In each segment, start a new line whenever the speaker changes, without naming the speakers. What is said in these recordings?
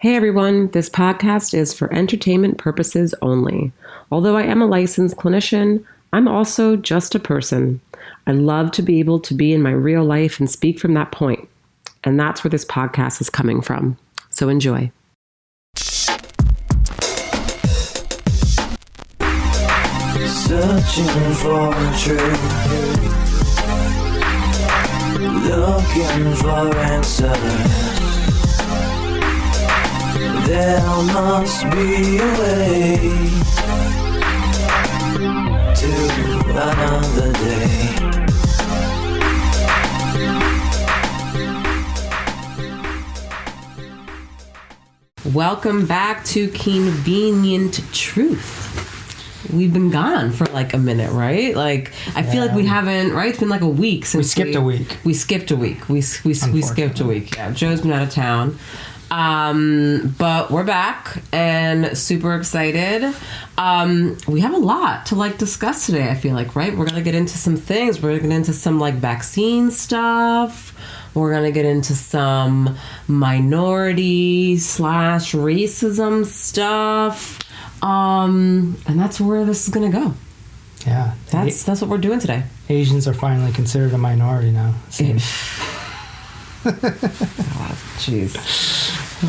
Hey everyone, this podcast is for entertainment purposes only. Although I am a licensed clinician, I'm also just a person. I love to be able to be in my real life and speak from that point. And that's where this podcast is coming from. So enjoy.
Searching for truth, looking for answers. There must be a way to another day.
Welcome back to Convenient Truth. We've been gone for like a minute, right? Like, I feel like we haven't, right? It's been like a week since
we skipped a week.
We skipped a week. We skipped a week. Yeah, Joe's been out of town. But we're back and super excited. We have a lot to like discuss today, I feel like, right? We're going to get into some things. We're going to get into some like vaccine stuff. We're going to get into some minority / racism stuff. And that's where this is going to go.
Yeah.
That's what we're doing today.
Asians are finally considered a minority now.
Jeez.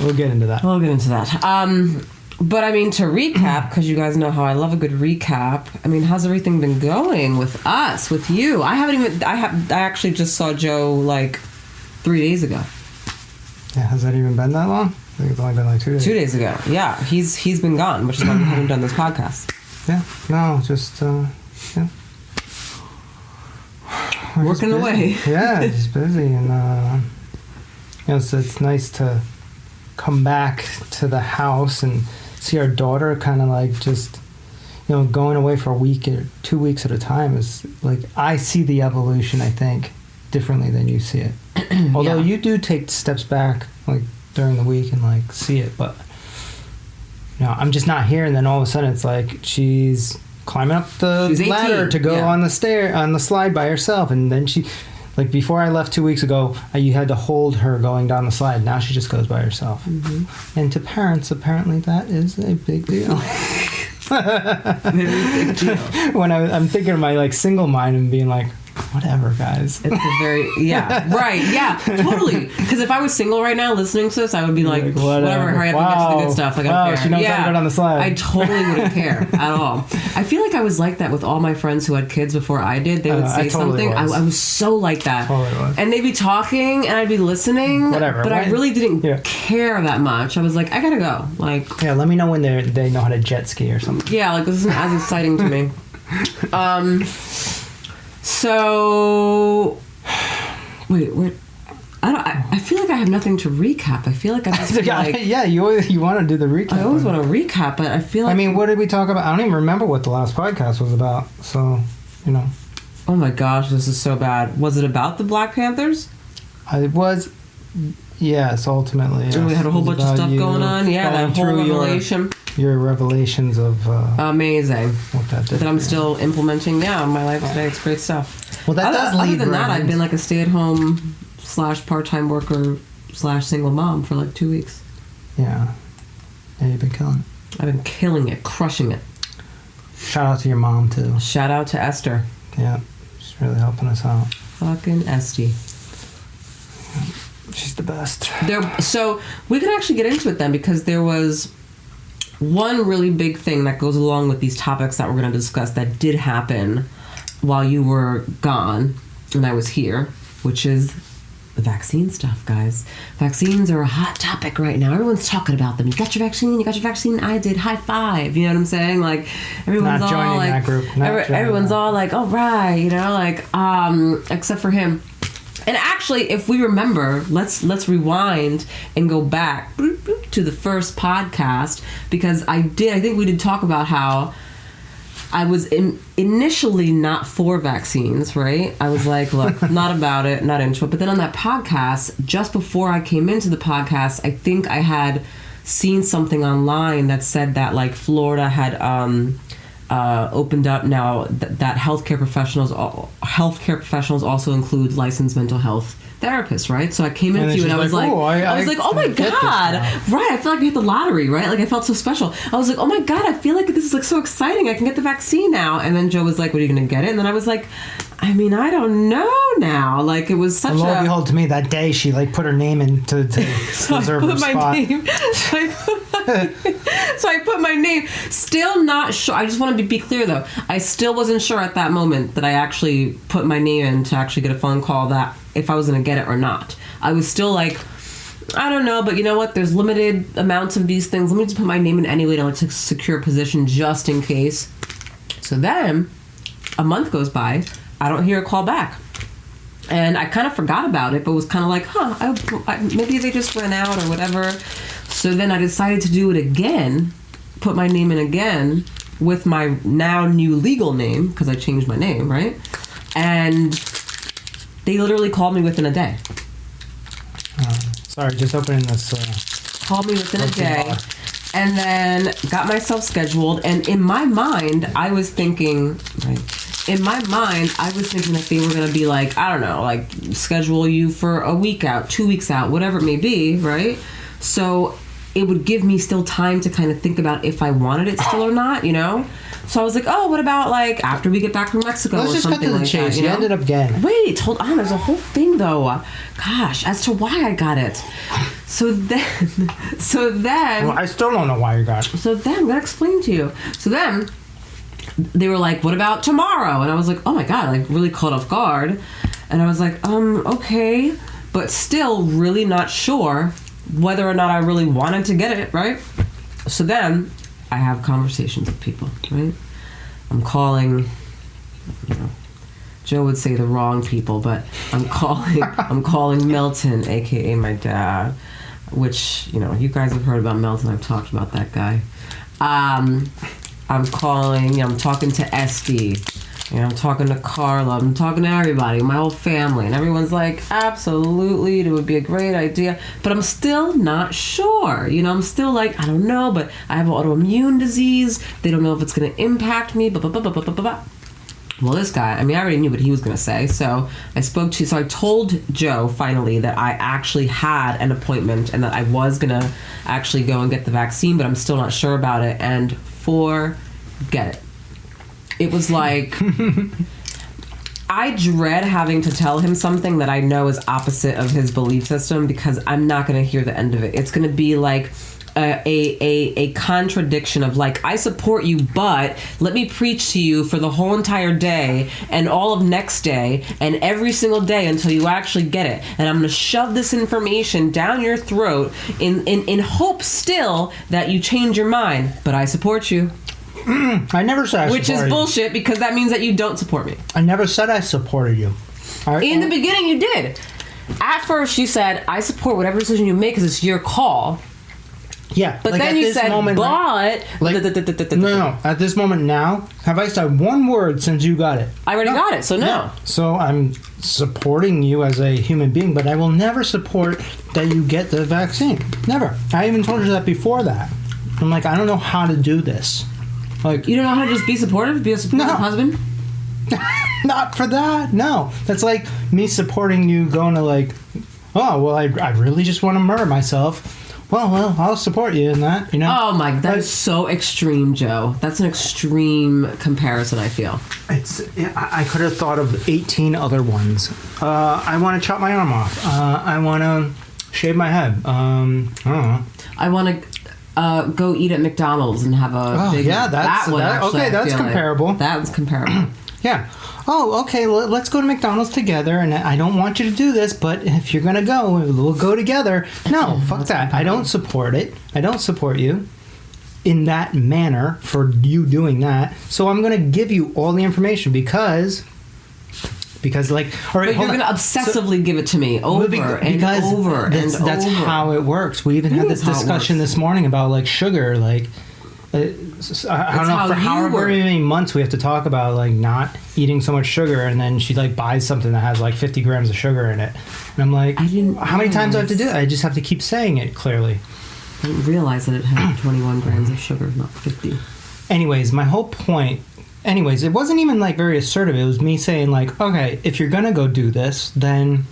We'll get into that.
But I mean, to recap, because you guys know how I love a good recap. I mean, how's everything been going with us, with you? I actually just saw Joe like 3 days ago.
Yeah, has that even been that long? I think it's only been like 2 days.
2 days ago. Yeah, he's been gone, which is why we haven't done this podcast.
Yeah, no, just yeah.
Working away.
Yeah, just busy, and so it's nice to come back to the house and see our daughter kind of like just, going away for a week or 2 weeks at a time is like, I see the evolution, I think, differently than you see it. Although you do take steps back like during the week and like see it, but I'm just not here, and then all of a sudden it's like she's climbing up the ladder to go on the slide by herself, and then she, like, before I left 2 weeks ago, you had to hold her going down the slide. Now she just goes by herself. Mm-hmm. And to parents, apparently that is a big deal.
Very big deal.
When I'm thinking of my like single mind and being like, whatever, guys.
It's a very, right, totally. Because if I was single right now listening to this, I would be like whatever, hurry up and get to the good stuff. Like, I don't care.
She knows how to get on the slide.
I totally wouldn't care at all. I feel like I was like that with all my friends who had kids before I did. They would say something. I was so like that.
Totally was.
And they'd be talking, and I'd be listening.
Whatever.
But I really didn't care that much. I was like, I gotta go. Like,
let me know when they know how to jet ski or something.
Yeah, like, this isn't as exciting to me. So, wait. I feel like I have nothing to recap. I feel like I just
you want to do the recap.
I always want to recap, but I feel like...
I mean, what did we talk about? I don't even remember what the last podcast was about, so,
Oh my gosh, this is so bad. Was it about the Black Panthers?
It was, yes, ultimately. Yes.
And we had a whole bunch of stuff going on. Yeah, that whole revelation.
Your revelations of...
amazing.
What that did.
That I'm still implementing now in my life today. It's great stuff.
Well, that does lead...
Other than that, I've been like a stay-at-home / part-time worker / single mom for like 2 weeks.
Yeah. Yeah, you've been killing it.
I've been killing it, crushing it.
Shout out to your mom, too.
Shout out to Esther.
Yeah. She's really helping us out.
Fucking Esty.
She's the best.
So we can actually get into it then, because there was one really big thing that goes along with these topics that we're going to discuss that did happen while you were gone and I was here, which is the vaccine stuff, guys. Vaccines are a hot topic right now. Everyone's talking about them. You got your vaccine, I did, high five. You know what I'm saying? Like, everyone's
not
all like,
that group.
Everyone's all like, all right, except for him. And actually, if we remember, let's rewind and go back to the first podcast, because I think we did talk about how I was initially not for vaccines, right? I was like, look, not about it, not into it. But then on that podcast, just before I came into the podcast, I think I had seen something online that said that like Florida had opened up now that healthcare professionals also include licensed mental health therapist, right? So I came in
And
with you
then
and I was
she's
like,
like, "Oh,
I was like, oh my
get this
God.
now."
Right. I felt like I hit the lottery, right? Like I felt so special. I was like, oh my God, I feel like this is like so exciting. I can get the vaccine now. And then Joe was like, what are you going to get it? And then I was like, I mean, I don't know now. Like it was such
And lo and
a...
behold, to me that day, she like put her name in to
So
reserve
I
her
put my
spot.
name. So I put my name. Still not sure. I just want to be clear though. I still wasn't sure at that moment that I actually put my name in to actually get a phone call that if I was going to get it or not. I was still like, I don't know, but you know what? There's limited amounts of these things. Let me just put my name in anyway to like secure a position just in case. So then a month goes by. I don't hear a call back. And I kind of forgot about it, but was kind of like, maybe they just ran out or whatever. So then I decided to do it again, put my name in again with my now new legal name, because I changed my name, right? And they literally called me within a day.
Sorry, just opening this.
Called me within a day.
bar.
And then got myself scheduled. And in my mind, I was thinking, right? In my mind, I was thinking that they were going to be like, I don't know, like schedule you for a week out, 2 weeks out, whatever it may be, right? So it would give me still time to kind of think about if I wanted it still or not, you know? So I was like, oh, what about like after we get back from Mexico
Let's
or
just cut
something
to the
like
chase.
that,
You
know?
ended up getting it.
Wait, hold on. There's a whole thing though. Gosh, as to why I got it. So then,
Well, I still don't know why you got it.
so then I'm gonna explain to you. So then they were like, what about tomorrow? And I was like, oh my God, like really caught off guard. And I was like, okay, but still really not sure whether or not I really wanted to get it, right? So then I have conversations with people, right? I'm calling, you know, Joe would say the wrong people, but I'm calling Milton, aka my dad, which, you know, you guys have heard about Milton. I've talked about that guy. I'm talking to Esty, you know, I'm talking to Carla, I'm talking to everybody, my whole family, and everyone's like, absolutely, it would be a great idea, but I'm still not sure, you know, I'm still like, I don't know, but I have an autoimmune disease, they don't know if it's going to impact me, blah, blah, blah, blah, blah, blah, blah. Well, this guy, I mean, I already knew what he was going to say, so I told Joe, finally, that I actually had an appointment and that I was going to actually go and get the vaccine, but I'm still not sure about it, and forget it. It was like, I dread having to tell him something that I know is opposite of his belief system because I'm not going to hear the end of it. It's going to be like a contradiction of like, I support you, but let me preach to you for the whole entire day and all of next day and every single day until you actually get it. And I'm going to shove this information down your throat in hope still that you change your mind. But I support you.
I never said I
Which is
supported
bullshit because that means that you don't support me.
you. I never said I supported you.
In the beginning, you did. At first, you said, I support whatever decision you make because it's your call.
Yeah.
But
like
then
at
you
this
said,
moment,
but...
No. At this moment now, have I said one word since you got it?
I already got it, so no.
Yeah. So I'm supporting you as a human being, but I will never support that you get the vaccine. Never. I even told you that before that. I'm like, I don't know how to do this. Like,
You don't know how to just be supportive? Be a supportive husband?
not for that. No. That's like me supporting you going to like, oh, well, I really just want to murder myself. Well, I'll support you in that, you know?
Oh my, that is so extreme, Joe. That's an extreme comparison, I feel.
I could have thought of 18 other ones. I want to chop my arm off. I want to shave my head. I don't know.
I want to go eat at McDonald's and have a big...
yeah, that's comparable.
That was comparable.
Yeah. Oh, okay, let's go to McDonald's together, and I don't want you to do this, but if you're going to go, we'll go together. No, fuck that. I don't support it. I don't support you in that manner for you doing that. So I'm going to give you all the information because like, all right,
But you're going to obsessively give it to me over and over and over.
That's how it works. We even had this discussion this morning about like sugar, like... I don't know, for however many months we have to talk about like not eating so much sugar, and then she like buys something that has like 50 grams of sugar in it, and I'm like, how many times do I have to do it? I just have to keep saying it clearly.
I didn't realize that it had 21 grams of sugar, not 50.
Anyways, my whole point, it wasn't even like very assertive. It was me saying like, okay, if you're gonna go do this, then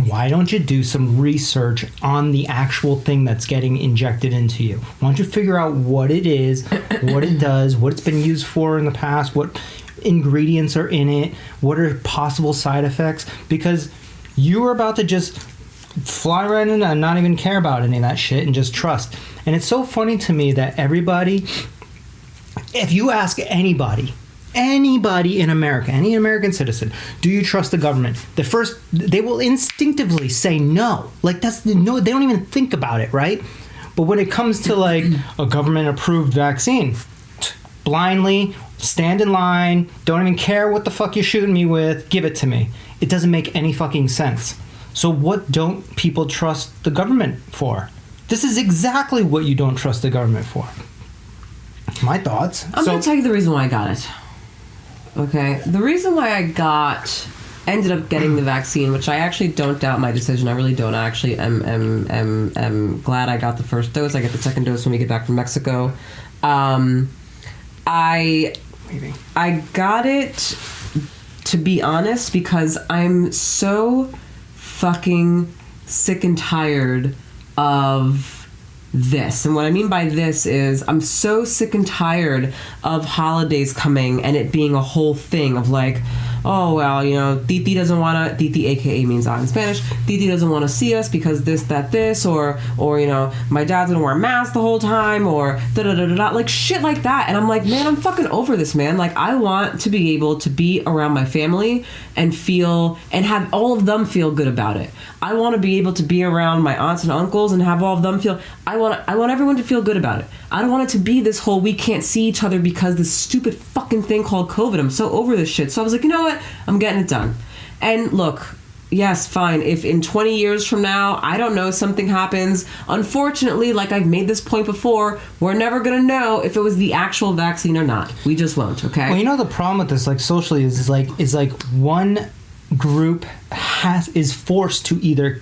why don't you do some research on the actual thing that's getting injected into you? Why don't you figure out what it is, what it does, what it's been used for in the past, what ingredients are in it, what are possible side effects? Because you are about to just fly right in and not even care about any of that shit and just trust. And it's so funny to me that everybody, if you ask anybody in America, any American citizen, do you trust the government? They will instinctively say no. Like no, they don't even think about it, right? But when it comes to like a government approved vaccine, blindly stand in line, don't even care what the fuck you're shooting me with, give it to me. It doesn't make any fucking sense. So what don't people trust the government for? This is exactly what you don't trust the government for. My thoughts.
I'm going to tell you the reason why I got it. Okay? The reason why I ended up getting the vaccine, which I actually don't doubt my decision. I really don't. I actually am glad I got the first dose. I get the second dose when we get back from Mexico. I got it, to be honest, because I'm so fucking sick and tired of this. And what I mean by this is I'm so sick and tired of holidays coming and it being a whole thing of like, oh, well, you know, Titi doesn't want to, Titi aka means aunt in Spanish, Titi doesn't want to see us because this, or, you know, my dad's gonna wear a mask the whole time, or da-da-da-da-da, like shit like that. And I'm like, man, I'm fucking over this, man. Like, I want to be able to be around my family and feel, and have all of them feel good about it. I want to be able to be around my aunts and uncles and have all of them feel, I want everyone to feel good about it. I don't want it to be this whole, we can't see each other because this stupid fucking thing called COVID. I'm so over this shit. So I was like, you know what? I'm getting it done. And look, yes, fine. If in 20 years from now, I don't know, something happens, unfortunately, like I've made this point before, we're never going to know if it was the actual vaccine or not. We just won't, okay?
Well, you know, the problem with this, like socially, is like one group is forced to either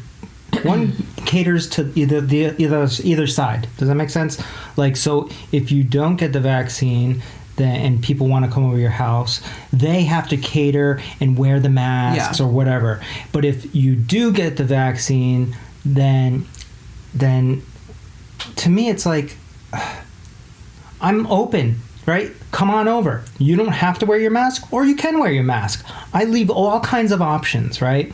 one caters to either side. Does that make sense? Like, so if you don't get the vaccine, and people want to come over your house, they have to cater and wear the masks or whatever. But if you do get the vaccine, then to me it's like, I'm open, right? Come on over. You don't have to wear your mask, or you can wear your mask. I leave all kinds of options, right?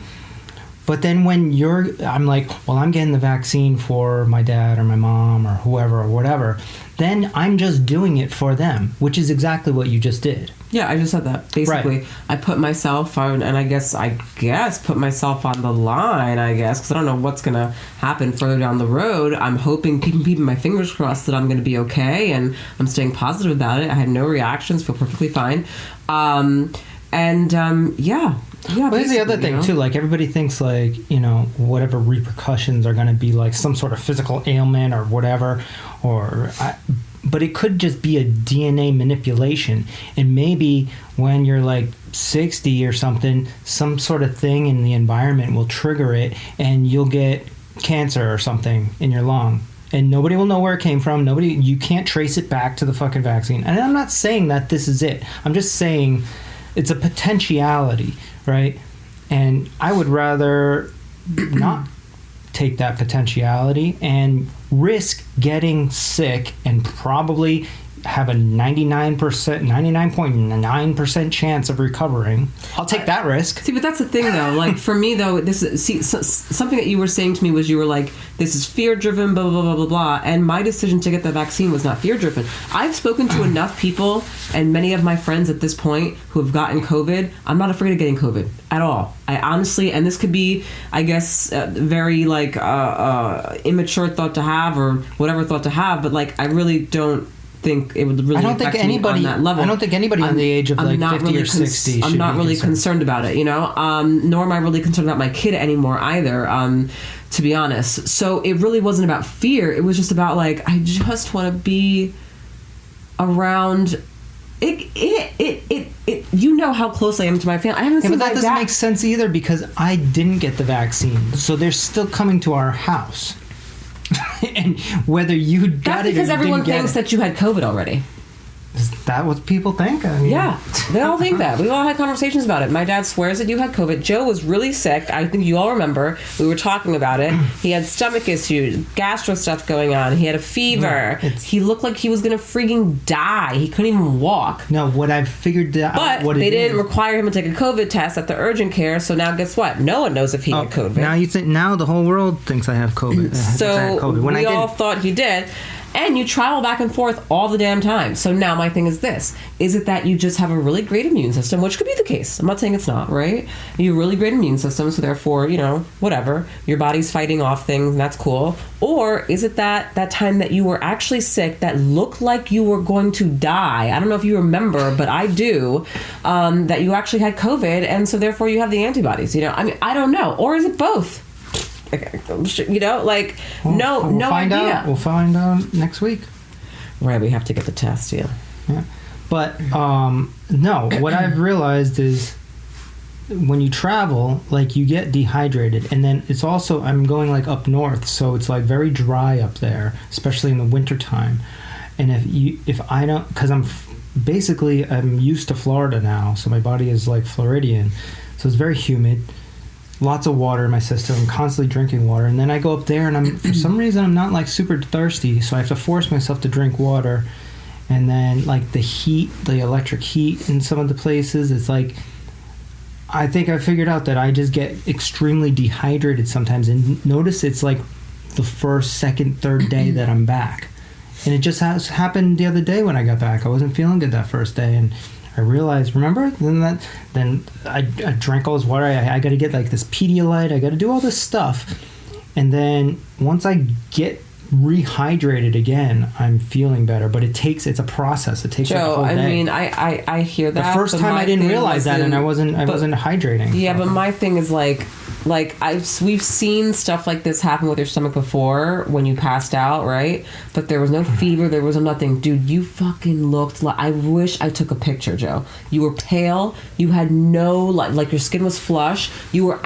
But then when I'm like, well, I'm getting the vaccine for my dad or my mom or whoever or whatever, then I'm just doing it for them, which is exactly what you just did.
Yeah, I just said that. Basically, right. I put myself on, and I guess put myself on the line, because I don't know what's going to happen further down the road. I'm hoping, keeping my fingers crossed that I'm going to be okay, and I'm staying positive about it. I had no reactions, feel perfectly fine. Yeah,
but here's the other thing, too. Like, everybody thinks, like, you know, whatever repercussions are going to be, like, some sort of physical ailment or whatever. But it could just be a DNA manipulation. And maybe when you're, like, 60 or something, some sort of thing in the environment will trigger it, and you'll get cancer or something in your lung. And nobody will know where it came from. You can't trace it back to the fucking vaccine. And I'm not saying that this is it. I'm just saying it's a potentiality, right? And I would rather not take that potentiality and risk getting sick and probably have a 99.9% chance of recovering. I'll take that risk.
See, but that's the thing, though. Like, for me, though, something that you were saying to me was, you were like, this is fear-driven, blah, blah, blah, blah, blah. And my decision to get the vaccine was not fear-driven. I've spoken to enough people, and many of my friends at this point who have gotten COVID. I'm not afraid of getting COVID at all. I honestly, and this could be, I guess, very, like, immature thought to have, or whatever thought to have, but, like, I really don't think it would really affect me on that level.
I don't think anybody on the age of like 50 really or 60
I'm not really concerned about it, you know? Nor am I really concerned about my kid anymore either, to be honest. So it really wasn't about fear. It was just about, like, I just want to be around it. You know how close I am to my family. I haven't seen my dad.
But that doesn't make sense either, because I didn't get the vaccine. So they're still coming to our house. And whether you got it or you didn't get it.
That's because everyone thinks that you had COVID already.
Is that what people think? I mean,
Yeah, they all think that. We've all had conversations about it. My dad swears that you had COVID. Joe was really sick. I think you all remember. We were talking about it. He had stomach issues, gastro stuff going on. He had a fever.
No,
he looked like he was going to freaking die. He couldn't even walk.
No, what I've figured out.
But
what
they
it
didn't
is-
require him to take a COVID test at the urgent care. So now guess what? No one knows if he had COVID.
Now you think now the whole world thinks I have COVID.
So
When
we
I
all
didn't.
thought he did. And you travel back and forth all the damn time. So now my thing is this. Is it that you just have a really great immune system, which could be the case. I'm not saying it's not, right? You have a really great immune system, so therefore, whatever. Your body's fighting off things, and that's cool. Or is it that time that you were actually sick that looked like you were going to die? I don't know if you remember, but I do. That you actually had COVID, and so therefore you have the antibodies. I mean, I don't know. Or is it both? No
find
idea.
Out. We'll find out next week.
Right, we have to get the test, yeah.
But no, what I've realized is when you travel, like you get dehydrated, and then it's also I'm going like up north, so it's like very dry up there, especially in the wintertime. And if I don't, because I'm used to Florida now, so my body is like Floridian, so it's very humid. Lots of water in my system. I'm constantly drinking water. And then I go up there and for some reason, I'm not like super thirsty. So I have to force myself to drink water. And then like the heat, the electric heat in some of the places, it's like, I think I figured out that I just get extremely dehydrated sometimes. And notice it's like the first, second, third day that I'm back. And it just has happened the other day when I got back. I wasn't feeling good that first day. And I realized, remember? Then I drank all this water. I got to get like this Pedialyte. I got to do all this stuff. And then once I get rehydrated again, I'm feeling better. But it's a process. It takes like a whole day.
I mean, I hear that.
The first time I didn't realize that, and I wasn't hydrating.
Yeah, but my thing is like we've seen stuff like this happen with your stomach before when you passed out, right? But there was no fever, there was no nothing. Dude, you fucking looked like, I wish I took a picture, Joe. You were pale, you had no, like your skin was flush, you were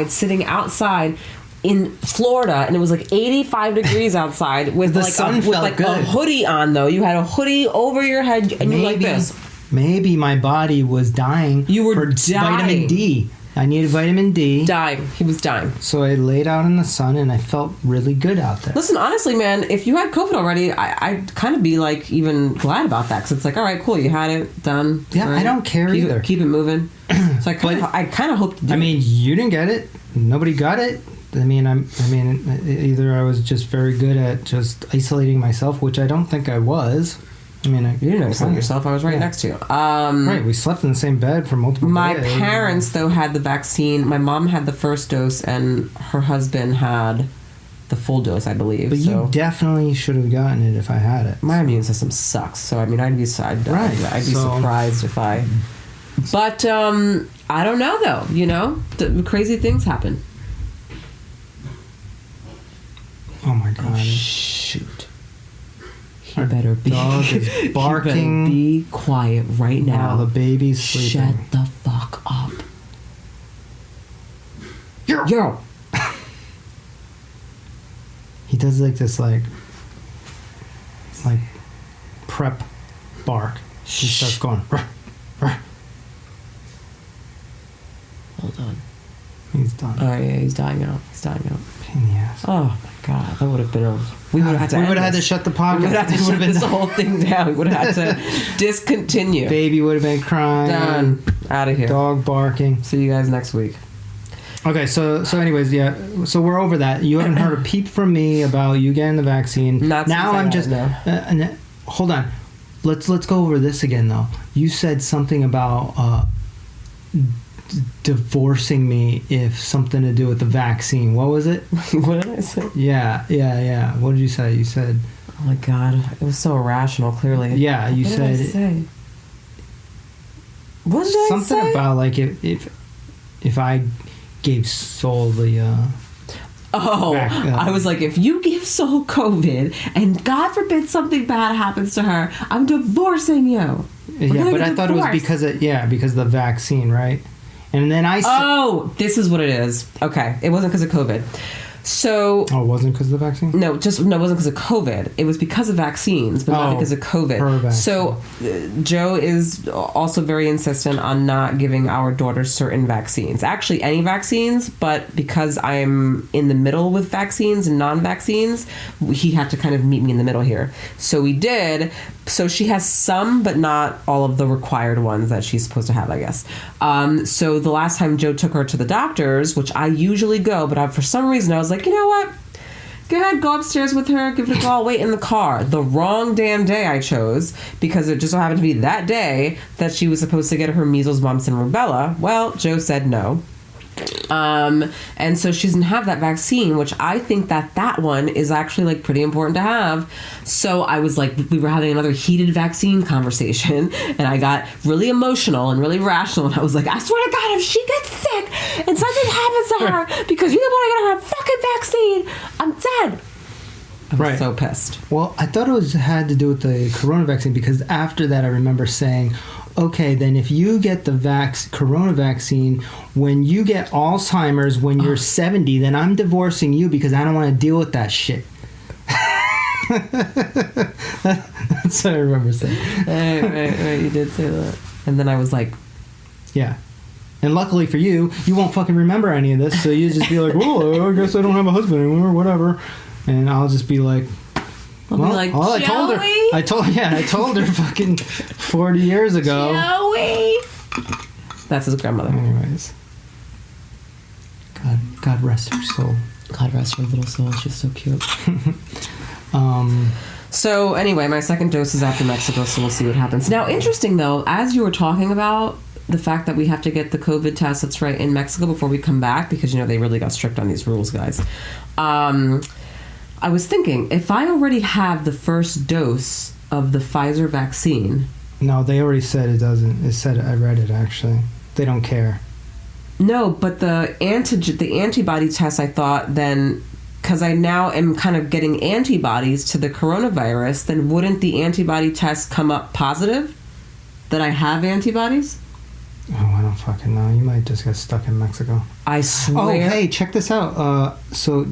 sitting outside in Florida, and it was like 85 degrees outside with
The sun felt good.
a hoodie on, though. You had a hoodie over your head, and you were like this.
Maybe my body was dying.
You were
for
dying.
Vitamin D. I needed vitamin D.
Dying. He was dying.
So I laid out in the sun, and I felt really good out there.
Listen, honestly, man, if you had COVID already, I'd kind of be like even glad about that, because it's like, all right, cool, you had it, done.
Yeah,
right?
I don't care either.
Keep it moving. So I kind of hope.
I mean, you didn't get it. Nobody got it. I mean, either I was just very good at just isolating myself, which I don't think I was. I mean,
you didn't isolate yourself. I was right next to you.
Right, we slept in the same bed for multiple days.
My parents, though, had the vaccine. My mom had the first dose, and her husband had the full dose, I believe.
But you definitely should have gotten it if I had it.
My immune system sucks, so I mean, I'd be surprised if I. But I don't know, though. The crazy things happen.
Oh my god!
Shoot. He better be.
Dog is barking.
He better be quiet right now.
While the baby's sleeping.
Shut the fuck up.
Yo. He does like this, like prep bark. He starts going. Ruh, ruh.
Hold on.
He's done.
Oh yeah, he's dying out.
Pain in the ass.
Oh my god, that would have been we would have had to
shut the podcast.
We would have had to shut this whole thing down. We would have had to discontinue.
Baby would have been crying.
Done. Out of here.
Dog barking.
See you guys next week.
Okay, so anyways, yeah. So we're over that. You haven't heard a peep from me about you getting the vaccine.
Not
now. I'm just. Hold on. Let's go over this again though. You said something about divorcing me if something to do with the vaccine. What was it?
What did I say?
Yeah. What did you say? You said,
oh my god, it was so irrational, clearly.
Yeah, you
what
said
did I say? What did I say?
Something about like if I gave Sol the
I was like, if you give Sol COVID and God forbid something bad happens to her, I'm divorcing you.
Yeah, but I thought it was because of the vaccine, right? And then I said...
Oh, this is what it is. Okay. It wasn't because of COVID. So
Oh, it wasn't because of the vaccine?
no, it wasn't because of COVID. It was because of vaccines, but not because of COVID. So Joe is also very insistent on not giving our daughter certain vaccines. Actually, any vaccines, but because I'm in the middle with vaccines and non-vaccines, he had to kind of meet me in the middle here. So we did. So she has some, but not all of the required ones that she's supposed to have, I guess. So the last time Joe took her to the doctors, which I usually go, but for some reason I was like, you know what? Go ahead, go upstairs with her, give it a go, I'll wait in the car. The wrong damn day I chose, because it just so happened to be that day that she was supposed to get her measles, mumps, and rubella. Well, Joe said no. And so she doesn't have that vaccine, which I think that one is actually like pretty important to have. So I was like, we were having another heated vaccine conversation, and I got really emotional and really rational, and I was like, I swear to God, if she gets sick and something happens to her because you don't want to get her a fucking vaccine, I'm dead. I was so pissed.
Well, I thought it had to do with the corona vaccine, because after that I remember saying, okay, then if you get the corona vaccine, when you get Alzheimer's when you're 70, then I'm divorcing you because I don't want to deal with that shit. That's what I remember saying.
Right, you did say that. And then I was like...
Yeah. And luckily for you, you won't fucking remember any of this, so you just be like, well, I guess I don't have a husband anymore, whatever. And I'll just be like... I told her fucking 40 years ago.
Joey! That's his grandmother.
Anyways. God rest her soul.
God rest her little soul. She's so cute. So anyway, my second dose is after Mexico, so we'll see what happens. Now, interesting though, as you were talking about the fact that we have to get the COVID test, that's right, in Mexico before we come back, because, they really got strict on these rules, guys. I was thinking, if I already have the first dose of the Pfizer vaccine...
No, they already said it doesn't. It said, I read it, actually. They don't care.
No, but the antibody test, I thought, then... Because I now am kind of getting antibodies to the coronavirus, then wouldn't the antibody test come up positive? That I have antibodies?
Oh, I don't fucking know. You might just get stuck in Mexico.
I swear...
Oh, hey, check this out. So...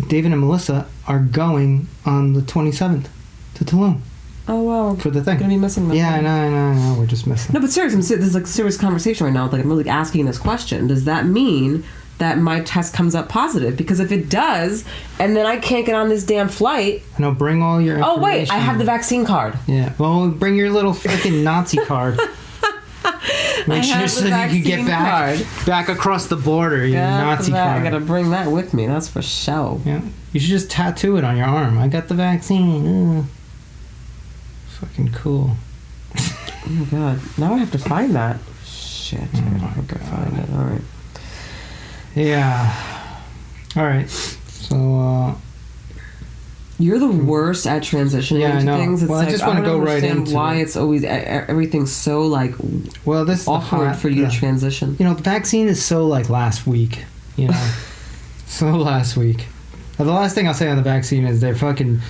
David and Melissa are going on the 27th to Tulum.
Oh, wow.
For the thing.
Gonna be missing that.
Yeah, I know. We're just missing.
No, but seriously, this is like a serious conversation right now. Like, I'm really asking this question. Does that mean that my test comes up positive? Because if it does, and then I can't get on this damn flight...
No, bring all your information.
Oh, wait, I have the vaccine card.
Yeah, well, bring your little freaking Nazi card. Make sure so you can get back across the border, your Nazi card.
I gotta bring that with me, that's for show.
Yeah, you should just tattoo it on your arm. I got the vaccine. Fucking cool.
Oh my God, now I have to find that. Shit, I have to find it. All right.
Yeah. All right. So.
You're the worst at transitioning into things. It's
well, I just want to go right into
why it's always everything's so like.
Well, this is
awkward for you to transition.
The vaccine is so like last week. So last week. The last thing I'll say on the vaccine is they're fucking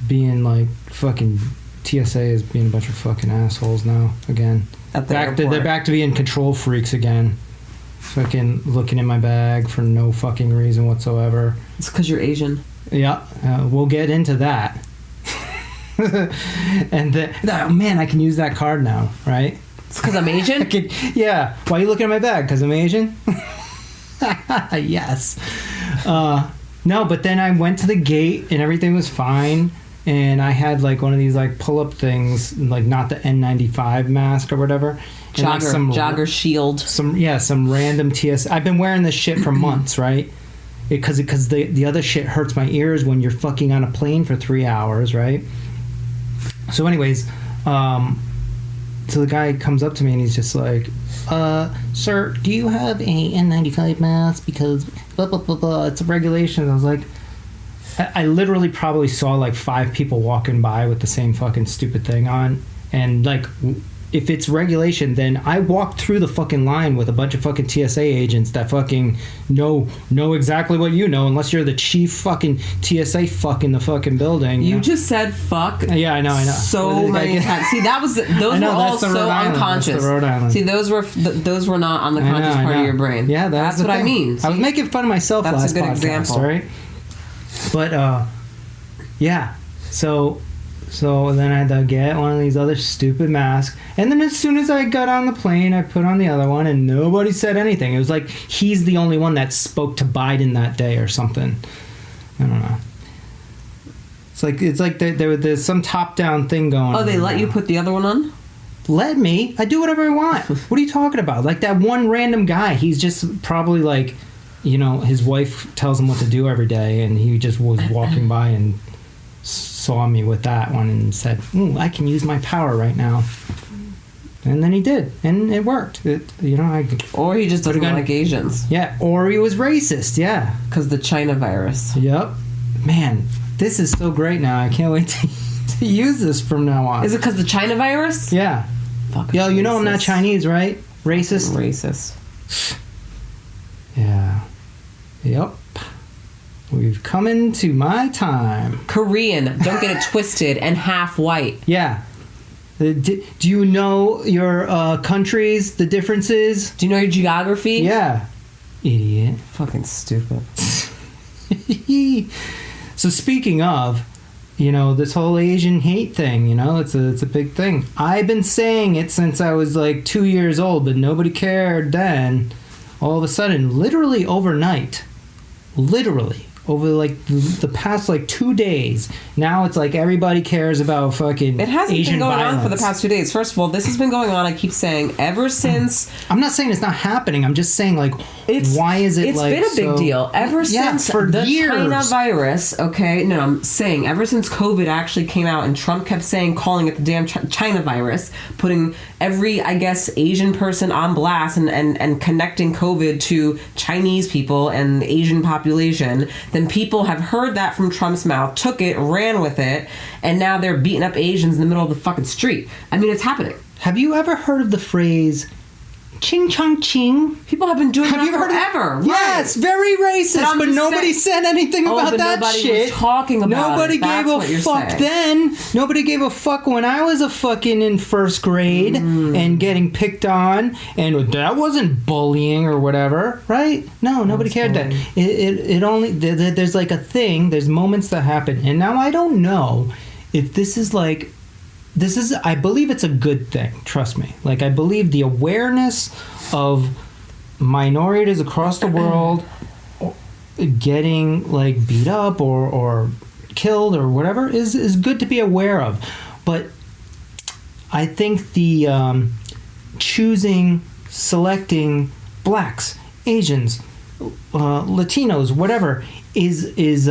being like fucking TSA is being a bunch of fucking assholes now again. They're back to being control freaks again. Fucking looking in my bag for no fucking reason whatsoever.
It's because you're Asian.
Yeah, we'll get into that. And oh man, I can use that card now, right?
It's because I'm Asian?
Yeah. Why are you looking at my bag? Because I'm Asian? Yes. No, but then I went to the gate and everything was fine. And I had like one of these like pull-up things, like not the N95 mask or whatever.
Jogger shield.
Some random TS. I've been wearing this shit for months, right? Because the other shit hurts my ears when you're fucking on a plane for 3 hours, right? So anyways, so the guy comes up to me and he's just like, sir, do you have a N95 mask? Because blah, blah, blah, blah, it's a regulation. And I was like, I literally probably saw like 5 people walking by with the same fucking stupid thing on. And like... If it's regulation, then I walked through the fucking line with a bunch of fucking TSA agents that fucking know exactly what you know, unless you're the chief fucking TSA fuck in the fucking building.
You just said fuck.
Yeah, I know.
So many times. See, those were all so unconscious.
That's the Rhode Island.
See, those were not on the conscious part of your brain.
Yeah,
that's what I mean.
See? I was making fun of myself last podcast. That's a good example. Right? But yeah, so then I had to get one of these other stupid masks, and then as soon as I got on the plane, I put on the other one, and nobody said anything. It was like he's the only one that spoke to Biden that day or something. I don't know. It's like there's some top-down thing going on.
Oh, they let you put the other one on?
Let me? I do whatever I want. What are you talking about? Like that one random guy, he's just probably like, you know, his wife tells him what to do every day, and he just was walking by and saw me with that one and said, "Ooh, I can use my power right now." And then he did, and it worked.
Or he just doesn't like Asians.
Yeah, or he was racist, yeah.
Because the China virus.
Yep. Man, this is so great now. I can't wait to use this from now on.
Is it because the China virus?
Yeah.
Fucking
Yo, you know
racist.
I'm not Chinese, right? Racist?
Racist.
Yeah. Yep. We've come into my time.
Korean, don't get it twisted, and half white.
Yeah. Do you know your countries, the differences?
Do you know your geography?
Yeah. Idiot.
Fucking stupid.
So speaking of, you know, this whole Asian hate thing, you know, it's a big thing. I've been saying it since I was like 2 years old, but nobody cared then. All of a sudden, literally overnight, over like the past like 2 days, now it's like everybody cares about fucking
It hasn't
Asian
been going
violence.
on for the past 2 days. First of all, this has been going on, I keep saying, ever since...
I'm not saying it's not happening. I'm just saying, like, why is it like
It's been a big deal. Ever since
for
the
years.
China virus, okay? No, I'm saying ever since COVID actually came out and Trump kept calling it the damn China virus, putting every, I guess, Asian person on blast and connecting COVID to Chinese people and the Asian population, then people have heard that from Trump's mouth, took it, ran with it, and now they're beating up Asians in the middle of the fucking street. I mean, it's happening.
Have you ever heard of the phrase "ching chong ching"?
People have been doing
Have
that
you heard
forever.
of it? Yes, very racist, but nobody said anything about
but
that
nobody
shit.
was talking about
nobody
it. That's
gave
what
a
you're
fuck
saying.
then. Nobody gave a fuck when I was a fucking in first grade and getting picked on, and that wasn't bullying or whatever, right? No, nobody cared then. It only there's like a thing. There's moments that happen, and now I don't know if this is like. I believe it's a good thing, trust me. Like, I believe the awareness of minorities across the world getting, like, beat up or killed or whatever is good to be aware of. But I think the selecting blacks, Asians, Latinos, whatever, is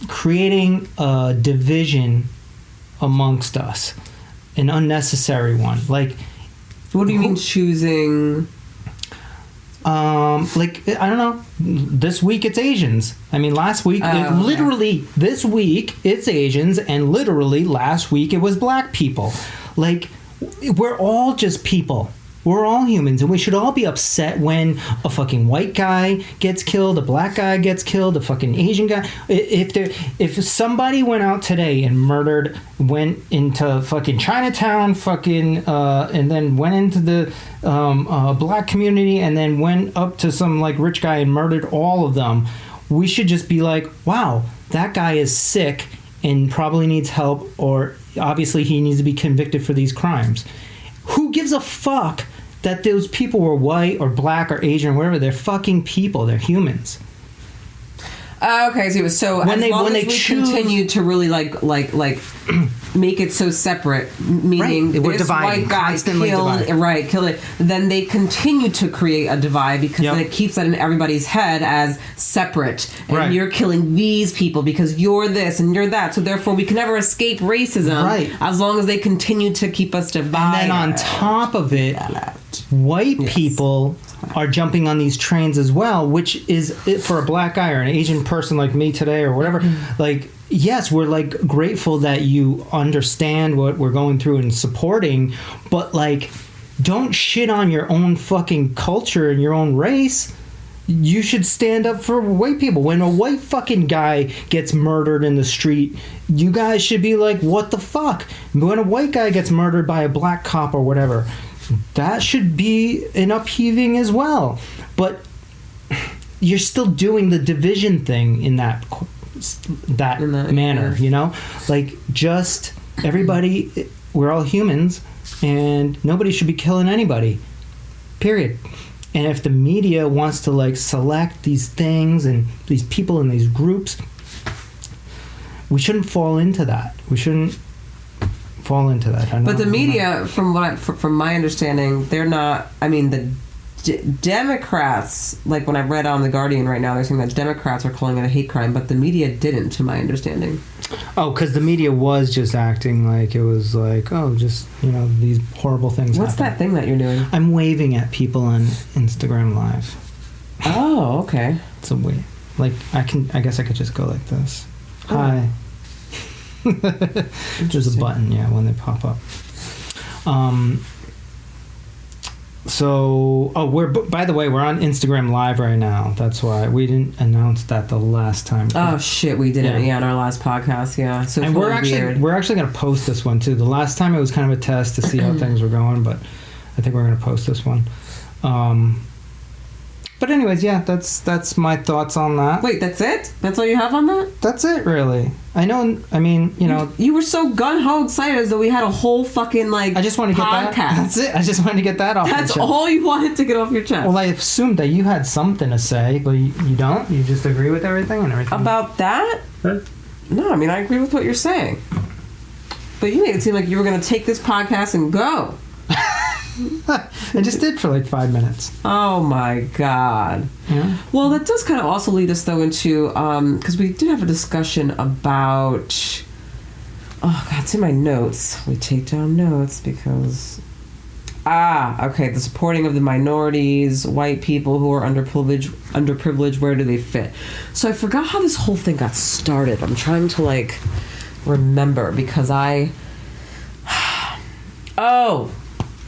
creating a division amongst us, an unnecessary one. Like,
what do you mean choosing?
Like, I don't know. This week it's Asians. I mean, last week, this week it's Asians, and literally last week it was black people. Like, we're all just people. We're all humans, and we should all be upset when a fucking white guy gets killed, a black guy gets killed, a fucking Asian guy. If somebody went out today and went into fucking Chinatown, and then went into the black community, and then went up to some like rich guy and murdered all of them, we should just be like, wow, that guy is sick and probably needs help, or obviously he needs to be convicted for these crimes. Who gives a fuck that those people were white or black or Asian or whatever? They're fucking people. They're humans.
Okay, so as long as we continue to really like make it so separate, meaning
right. We're
this
dividing,
white guy
constantly dividing.
killed it, then they continue to create a divide because then it keeps that in everybody's head as separate, and you're killing these people because you're this and you're that, so therefore we can never escape racism as long as they continue to keep us divided.
And then on top of it, white people are jumping on these trains as well, which is for a black guy or an Asian person like me today or whatever. Like, yes, we're like grateful that you understand what we're going through and supporting, but like, don't shit on your own fucking culture and your own race. You should stand up for white people. When a white fucking guy gets murdered in the street, you guys should be like, what the fuck? When a white guy gets murdered by a black cop or whatever, that should be an upheaving as well. But you're still doing the division thing in that that manner,
yeah.
you know? Like, just everybody, we're all humans, and nobody should be killing anybody, period. And if the media wants to, like, select these things and these people in these groups, we shouldn't fall into that. We shouldn't fall into that.
But the media, from my understanding, they're not. I mean, the Democrats, like when I read on The Guardian right now, they're saying that Democrats are calling it a hate crime, but the media didn't, to my understanding.
Oh, because the media was just acting like it was like, oh, just, you know, these horrible things.
What's
happen.
that thing that you're doing?
I'm waving at people on Instagram Live.
Oh, okay.
It's a way. Like, I guess I could just go like this.
Oh.
Hi. There's a button, yeah, when they pop up. So, by the way, we're on Instagram Live right now. That's why we didn't announce that the last time.
Oh shit, we didn't. Yeah, on our last podcast. Yeah, so
and we're actually going to post this one too. The last time it was kind of a test to see how things were going, but I think we're going to post this one. But anyways, yeah, that's my thoughts on that.
Wait, that's it? That's all you have on that?
That's it, really. I mean, you know.
You were so gun-ho excited as though we had a whole fucking, like,
I just wanted to get
podcast.
that. That's it. I just wanted to get that off
That's
my chest.
all you wanted to get off your chest.
Well, I assumed that you had something to say, but you don't? You just agree with everything and everything?
About that?
Huh?
No, I mean, I agree with what you're saying. But you made it seem like you were going to take this podcast and go.
I just did for like 5 minutes.
Oh my god.
Yeah.
Well, that does kind of also lead us though into because we did have a discussion about, oh god, it's in my notes. We take down notes because okay, the supporting of the minorities, white people who are underprivileged, where do they fit? So I forgot how this whole thing got started. I'm trying to like remember because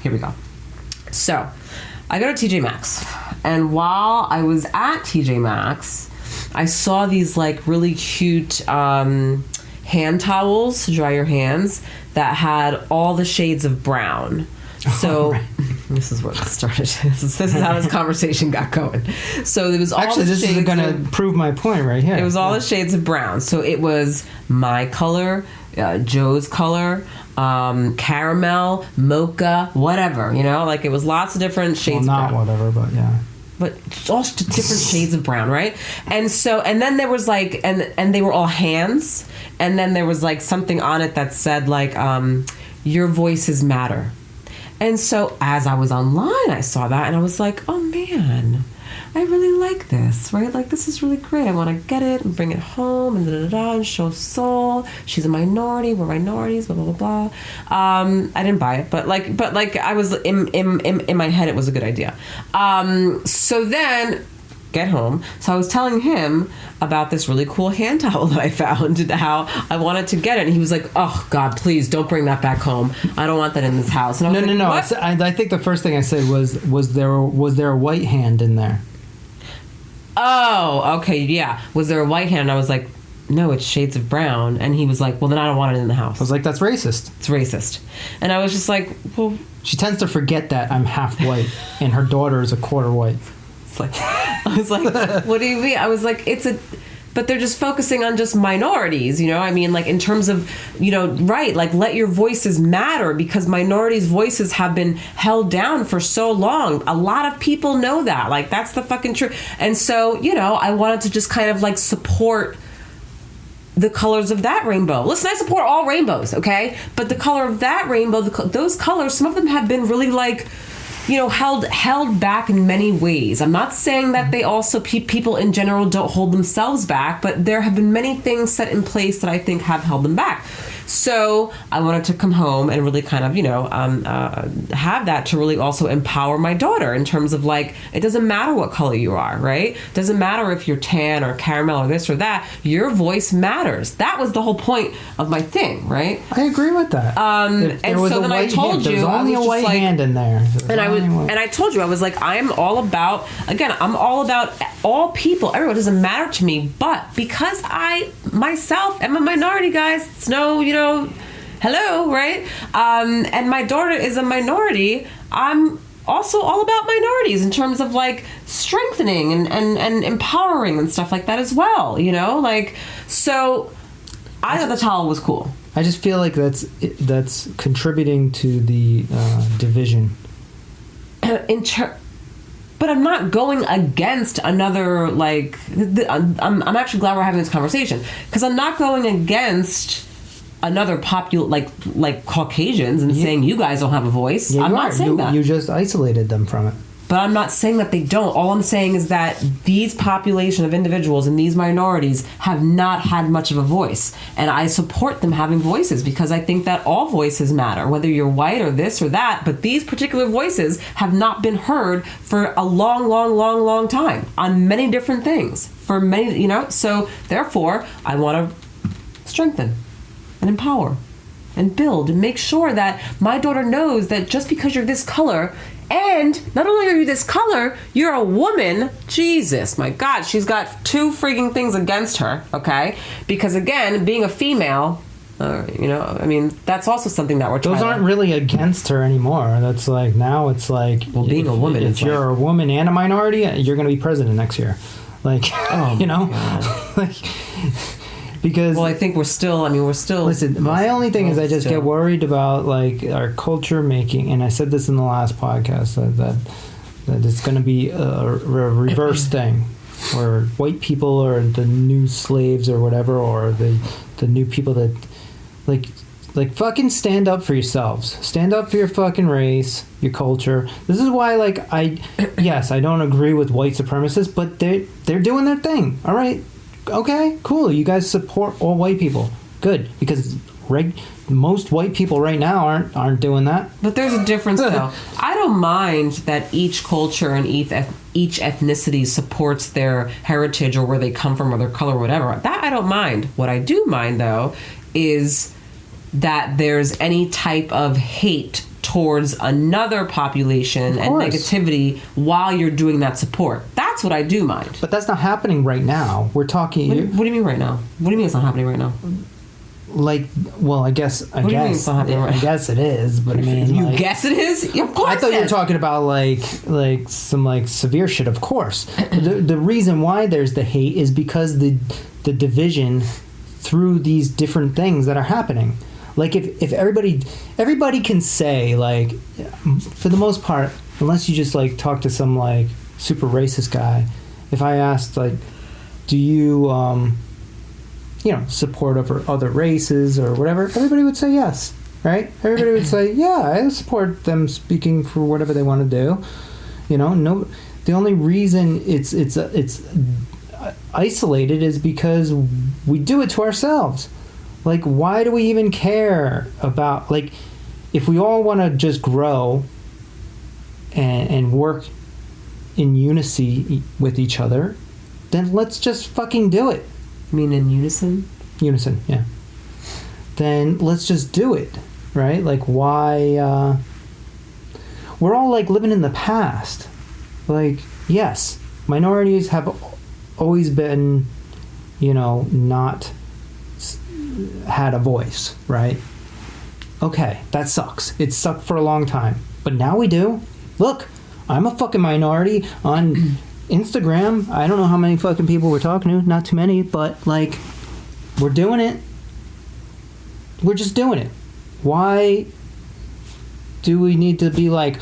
here we go. So, I go to TJ Maxx, and while I was at TJ Maxx, I saw these like really cute hand towels to dry your hands that had all the shades of brown. So,
right.
This is where it started. This is how this conversation got going. So there was all
Actually, this is going to prove my point right here.
It was all the shades of brown. So it was my color, Joe's color, caramel, mocha, whatever, you know, like it was lots of different shades.
Well, not
of brown.
whatever, but yeah.
But all different shades of brown, right? And so, and then there was like, and they were all hands, and then there was like something on it that said like, your voices matter. And so as I was online, I saw that and I was like, oh man, I really like this, right? Like, this is really great. I want to get it and bring it home and and show Soul. She's a minority. We're minorities, blah, blah, blah, blah. I didn't buy it, but I was in my head, it was a good idea. So then get home. So I was telling him about this really cool hand towel that I found and how I wanted to get it. And he was like, oh God, please don't bring that back home. I don't want that in this house. And I was
No.
What?
I think the first thing I said was there a white hand in there?
Oh, okay, yeah. Was there a white hand? And I was like, no, it's shades of brown. And he was like, well, then I don't want it in the house.
I was like, that's racist.
It's racist. And I was just like, well...
She tends to forget that I'm half white and her daughter is a quarter white.
It's like, I was like, what do you mean? I was like, but they're just focusing on just minorities, you know? I mean, like, in terms of, you know, right, like, let your voices matter because minorities' voices have been held down for so long. A lot of people know that. Like, that's the fucking truth. And so, you know, I wanted to just kind of, like, support the colors of that rainbow. Listen, I support all rainbows, okay? But the color of that rainbow, those colors, some of them have been really, like, you know, held back in many ways. I'm not saying that they also, people in general don't hold themselves back, but there have been many things set in place that I think have held them back. So I wanted to come home and really kind of, you know, have that to really also empower my daughter in terms of like, it doesn't matter what color you are, right? It doesn't matter if you're tan or caramel or this or that. Your voice matters. That was the whole point of my thing, right?
I agree with that.
And so then I told you,
there was only a white hand in there.
And I told you, I was like, I'm all about all people. Everyone, doesn't matter to me. But because I myself am a minority, guys, it's no, you know, hello, right? And my daughter is a minority. I'm also all about minorities in terms of like strengthening and empowering and stuff like that as well, you know, like, so I thought the towel was cool.
I just feel like that's contributing to the division.
But I'm not going against another, like, I'm actually glad we're having this conversation, because I'm not going against another like Caucasians and saying you guys don't have a voice.
Yeah,
I'm not saying that.
You just isolated them from it.
But I'm not saying that they don't. All I'm saying is that these population of individuals and these minorities have not had much of a voice. And I support them having voices, because I think that all voices matter, whether you're white or this or that. But these particular voices have not been heard for a long time on many different things. For many, you know, so therefore I want to strengthen and empower and build and make sure that my daughter knows that just because you're this color, and not only are you this color, you're a woman. Jesus, my God, she's got two freaking things against her, okay? Because again, being a female, you know, I mean, that's also something that we're trying.
Those aren't really against her anymore. That's like, now it's like,
well, being a woman,
if you're a woman and a minority, you're going to be president next year. Like,
oh,
you know, like, because,
well, I think we're still.
Listen, my only thing is I just get worried about like our culture making, and I said this in the last podcast, that it's going to be a reverse thing, where white people are the new slaves or whatever, or the new people that like fucking stand up for yourselves, stand up for your fucking race, your culture. This is why, like, I don't agree with white supremacists, but they're doing their thing. All right. Okay, cool. You guys support all white people. Good, because most white people right now aren't doing that.
But there's a difference, though. I don't mind that each culture and each ethnicity supports their heritage or where they come from or their color or whatever. That I don't mind. What I do mind, though, is that there's any type of hate towards another population and negativity while you're doing that support. That's what I do mind.
But that's not happening right now. We're talking...
What do you mean right now? What do you mean it's not happening right now?
Like, well, I guess it's not happening right now? I guess it is, but I mean...
You guess it is? Of course.
I thought you were talking about like some like severe shit, of course. The reason why there's the hate is because the division through these different things that are happening. Like, if everybody can say, like, for the most part, unless you just like talk to some like super racist guy, if I asked, like, do you support other races or whatever, everybody would say yes, right? Everybody would say, yeah, I support them speaking for whatever they want to do. You know, no, the only reason it's isolated is because we do it to ourselves. Like, why do we even care about, like, if we all want to just grow and work in unity with each other, then let's just fucking do it.
You mean in unison?
Unison, yeah. Then let's just do it, right? Like, why... we're all, like, living in the past. Like, yes, minorities have always been, not... had a voice, right? Okay, that sucks. It sucked for a long time. But now we do. Look, I'm a fucking minority on Instagram. I don't know how many fucking people we're talking to. Not too many, but, like, we're doing it. We're just doing it. Why do we need to be like,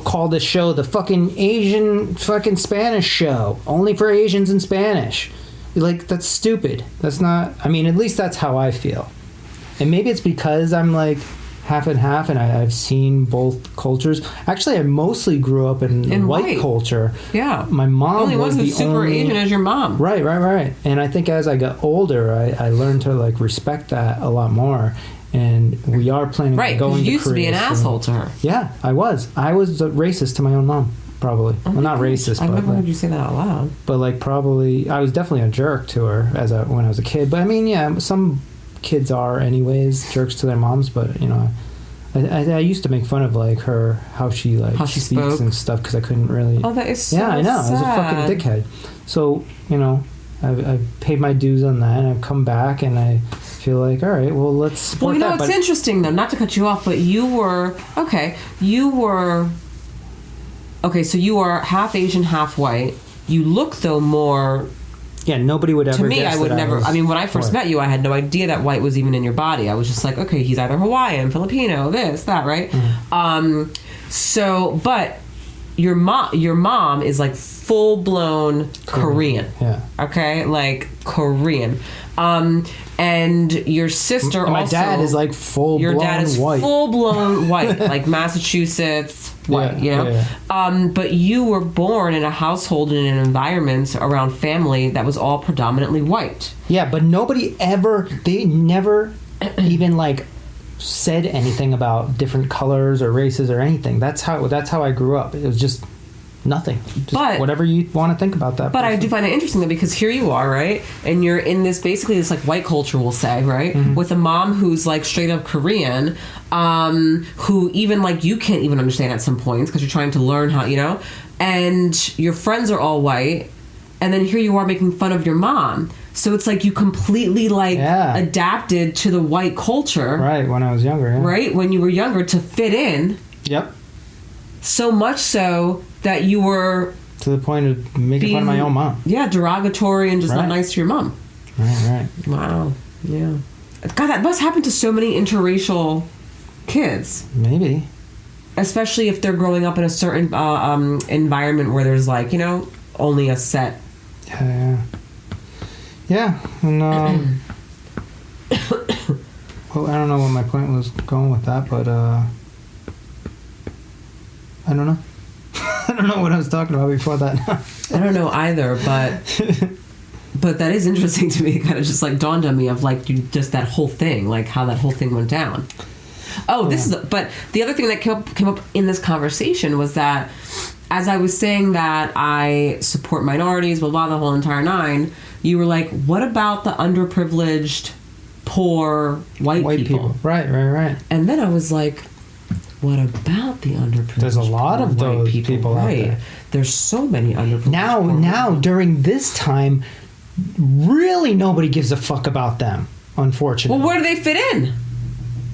call this show the fucking Asian fucking Spanish show? Only for Asians in Spanish. Like, that's stupid. That's not... I mean, at least that's how I feel. And maybe it's because I'm, like, half and half, and I've seen both cultures. Actually, I mostly grew up in white culture.
Yeah.
My mom was the
super Asian as your mom.
Right. And I think as I got older, I learned to, like, respect that a lot more. And we are planning on going to Korea.
You used to be an asshole to her.
Yeah, I was. I was racist to my own mom. Probably. Well, not racist,
I've
but...
never heard you say that out loud.
But, like, probably... I was definitely a jerk to her when I was a kid. But, I mean, yeah, some kids are anyways jerks to their moms. But, I used to make fun of, like, her... How she speaks
spoke.
And stuff, because I couldn't really...
Oh, that is so
Yeah, I know.
sad.
I was a fucking dickhead. So, I've paid my dues on that, and I've come back, and I feel like, all right, well, let's support that.
It's interesting, though, not to cut you off, but you were okay, so you are half Asian, half white. You look, though, more...
Yeah, nobody would ever
To me,
guess
I would
that
never...
was
I mean, when I first met you, I had no idea that white was even in your body. I was just like, okay, he's either Hawaiian, Filipino, this, that, right?
Mm-hmm.
So, but your mom is like full-blown Korean.
Yeah.
Okay? Like, Korean. And your sister
And my
also...
dad is like
Your dad is
white.
full-blown white. Like, Massachusetts... white,
Yeah,
you know?
yeah.
But you were born in a household in an environment around family that was all predominantly white.
Yeah, but they never even like said anything about different colors or races or anything. That's how I grew up. It was just nothing. Just
But-
whatever you want to think about that.
But I
person.
do find it interesting though, because here you are, right? And you're in this, basically this like white culture, we'll say, right? With a mom who's like straight up Korean, who even like you can't even understand at some points because you're trying to learn how, you know? And your friends are all white. And then here you are making fun of your mom. So it's like you completely like adapted to the white culture.
Right, when I was younger. Yeah.
Right? When you were younger to fit in.
Yep.
So much so that you were...
To the point of making fun of my own mom.
Yeah, derogatory and just not
Right.
nice to your mom.
Right.
Wow. Yeah. God, that must happen to so many interracial kids.
Maybe.
Especially if they're growing up in a certain environment where there's like, you know, only a set.
Yeah. And well, I don't know what my point was going with that, but I don't know. I don't know what I was talking about before that.
I don't know either, but that is interesting to me. It kind of just like dawned on me of like just that whole thing, like how that whole thing went down. Oh, but the other thing that came up in this conversation was that as I was saying that I support minorities, blah, blah, the whole entire nine, you were like, what about the underprivileged, poor white people?
Right.
And then I was like, what about the underprivileged?
There's a lot
poor
of
white
those people out there.
There's so many underprivileged.
Now, during this time, really nobody gives a fuck about them, unfortunately.
Well, where do they fit in?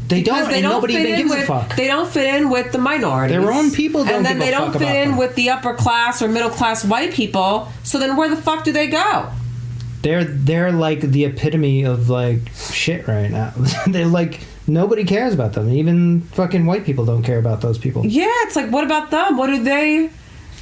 They
Because
don't, and nobody even gives a fuck.
They don't fit in with the minorities.
Their own people don't
and then
give a
they don't
fuck
fit
about
in
them.
with the upper class or middle class white people. So then where the fuck do they go?
They're like the epitome of like shit right now. They're like nobody cares about them. Even fucking white people don't care about those people.
Yeah, it's like, what about them? What do they...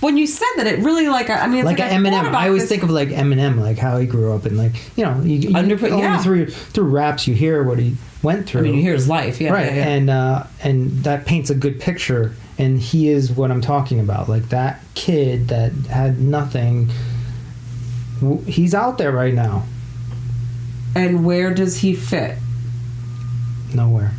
When you said that, it really like... I mean, it's
like
like
Eminem. I always think of like Eminem, like how he grew up and like, you know, through raps you hear what he went through.
I mean, you hear his life, yeah.
Right,
yeah.
And that paints a good picture, and he is what I'm talking about. Like that kid that had nothing, he's out there right now.
And where does he fit?
Nowhere.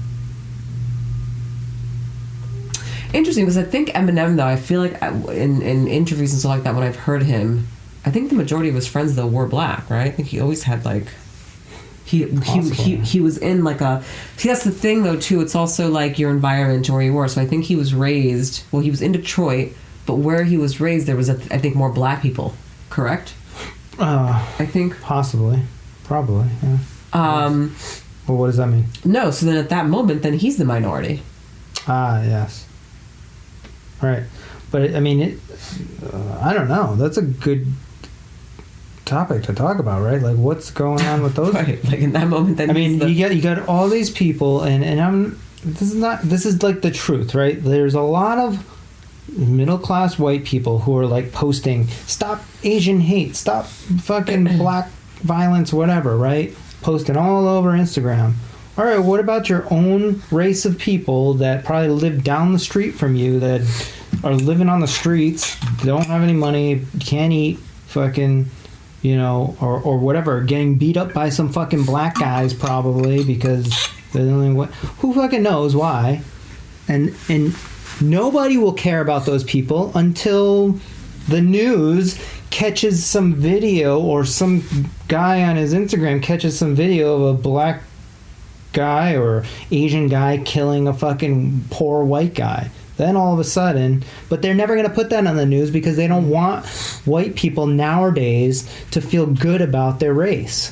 Interesting, because I think Eminem, though, I feel like in interviews and stuff like that, when I've heard him, I think the majority of his friends, though, were black, right? I think he always had, like... He was in, like, a... See, that's the thing, though, too. It's also, like, your environment or where you were. So I think he was raised... Well, he was in Detroit, but where he was raised, there was, I think, more black people. Correct? I think...
Possibly. Probably, yeah. Well, what does that mean?
No, so then at that moment, then he's the minority.
Ah, yes. Right. But, I mean, I don't know. That's a good topic to talk about, right? Like, what's going on with those?
Right. Like, in that moment, then
I mean, you got all these people, and this is like the truth, right? There's a lot of middle-class white people who are, like, posting, stop Asian hate, stop fucking black violence, whatever, right? Posting all over Instagram. All right, what about your own race of people that probably live down the street from you, that are living on the streets, don't have any money, can't eat, fucking, you know, or whatever, getting beat up by some fucking black guys probably because they're the only way. Who fucking knows why? And nobody will care about those people until the news catches some video, or some guy on his Instagram catches some video of a black guy or Asian guy killing a fucking poor white guy. Then all of a sudden, but they're never going to put that on the news because they don't want white people nowadays to feel good about their race.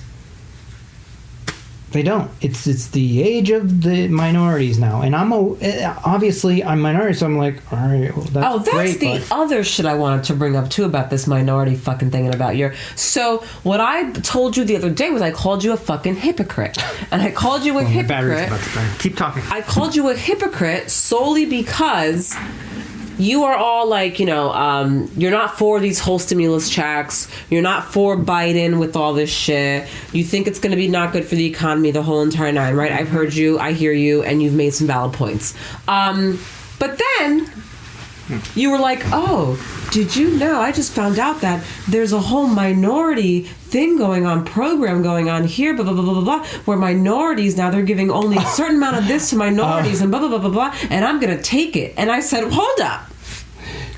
They don't. It's the age of the minorities now, and obviously I'm minority, so I'm like, all right, well, that's great.
The other shit I wanted to bring up too about this minority fucking thing and about your. So what I told you the other day was I called you a fucking hypocrite, and I called you a hypocrite.
Keep talking.
I called you a hypocrite solely because you are all like, you're not for these whole stimulus checks. You're not for Biden with all this shit. You think it's going to be not good for the economy, the whole entire nine, right? I've heard you, I hear you, and you've made some valid points. But then you were like, oh, did you know? I just found out that there's a whole minority thing program going on here, blah, blah, blah, blah, blah, where minorities, now they're giving only a certain amount of this to minorities and blah, blah, blah, blah, blah, and I'm going to take it. And I said, hold up.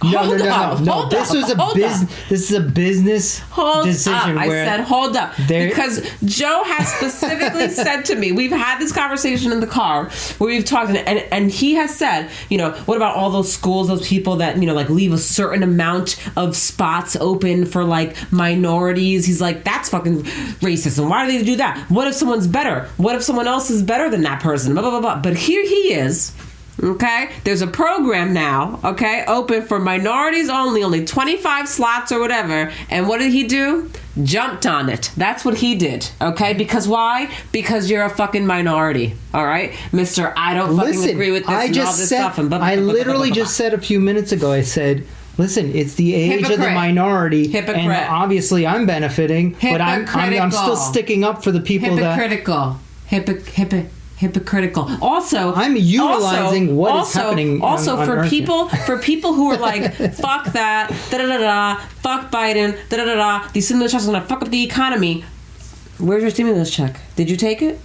No. This is a business decision.
I said, hold up. Because Joe has specifically said to me, we've had this conversation in the car where we've talked, and he has said, what about all those schools, those people that, like leave a certain amount of spots open for like minorities? He's like, that's fucking racism. Why do they do that? What if someone's better? What if someone else is better than that person? Blah, blah, blah, blah. But here he is. Okay, there's a program now, okay, open for minorities only 25 slots or whatever. And what did he do? Jumped on it. That's what he did, okay? Because why? Because you're a fucking minority, all right? Mister, I don't fucking agree with this and all this stuff. And blah, blah, blah,
I
blah,
literally
blah, blah, blah.
just said a few minutes ago, I said, listen, it's the age of the minority.
Hypocrite.
And obviously I'm benefiting, but I'm still sticking up for the people
hypocritical. Hypocritical. Also,
I'm utilizing what is happening.
Also,
on
for
Earth
people who are like, fuck that, da da da da, fuck Biden, da da da da. These stimulus checks are gonna fuck up the economy. Where's your stimulus check? Did you take it?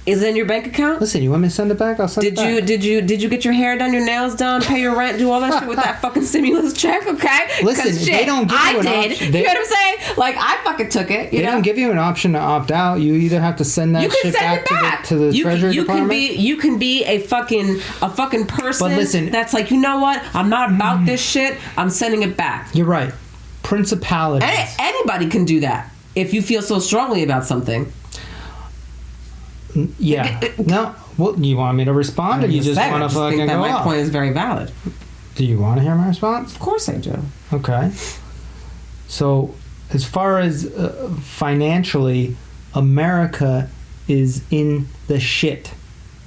Is it in your bank account?
Listen, you want me to send it back? I'll send it back.
Did you get your hair done, your nails done, pay your rent, do all that shit with that fucking stimulus check? Okay.
Listen, they don't give you an option.
You know what I'm saying? Like I fucking took it.
They don't give you an option to opt out. You either have to send that shit back to the Treasury Department.
You can be a fucking person.
But listen,
that's like, you know what? I'm not about this shit. I'm sending it back.
You're right. Principalities.
Anybody can do that if you feel so strongly about something.
Yeah. No. Well, you want me to respond, or you just want to fucking go off?
My point is very valid.
Do you want to hear my response?
Of course I do.
Okay. So, as far as financially, America is in the shit.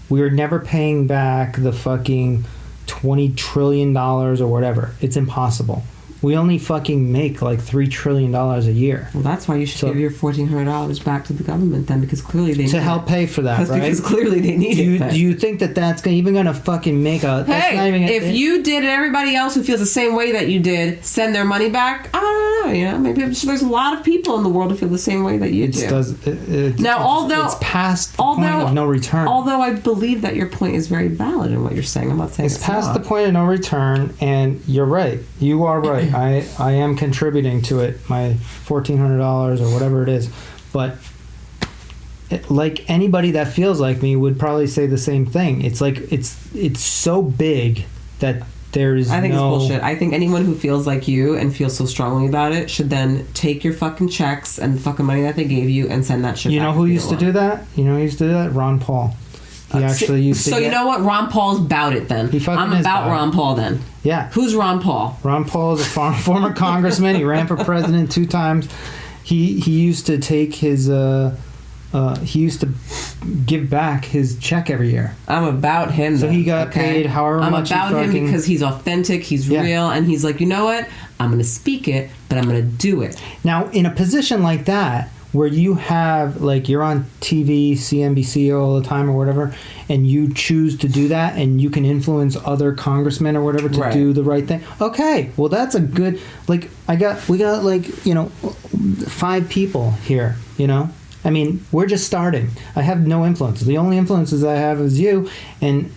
We are never paying back the fucking $20 trillion or whatever. It's impossible. We only fucking make like $3 trillion a year.
Well, that's why you should give your $1,400 back to the government then, because clearly they need
to help pay for that, right?
Because clearly they need it.
Do you think that that's even going to fucking make a?
Hey, if you did, and everybody else who feels the same way that you did, send their money back. I don't know. Maybe there's a lot of people in the world who feel the same way that you do.
It's past the point of no return.
Although I believe that your point is very valid in what you're saying. I'm not saying
it's past the point of no return, and you're right. You are right. I am contributing to it, my $1,400 or whatever it is, but like anybody that feels like me would probably say the same thing. It's like it's so big that there's
I think it's bullshit. I think anyone who feels like you and feels so strongly about it should then take your fucking checks and the fucking money that they gave you and send that shit back.
You know who used to do that? Ron Paul. He actually used to.
So you know what? Ron Paul's about it then. I'm about Ron Paul then.
Yeah.
Who's Ron Paul?
Ron Paul is a former congressman. He ran for president 2 times. He used to take his. He used to give back his check every year.
I'm about him.
So he got paid however much.
I'm about him because he's authentic. He's real, and he's like, you know what? I'm going to speak it, but I'm going to do it.
Now, in a position like that, where you have, like, you're on TV, CNBC all the time or whatever, and you choose to do that, and you can influence other congressmen or whatever to do the right thing. Okay, well, that's a good, like, we got like, 5 people here, I mean, we're just starting. I have no influence. The only influences I have is you, and,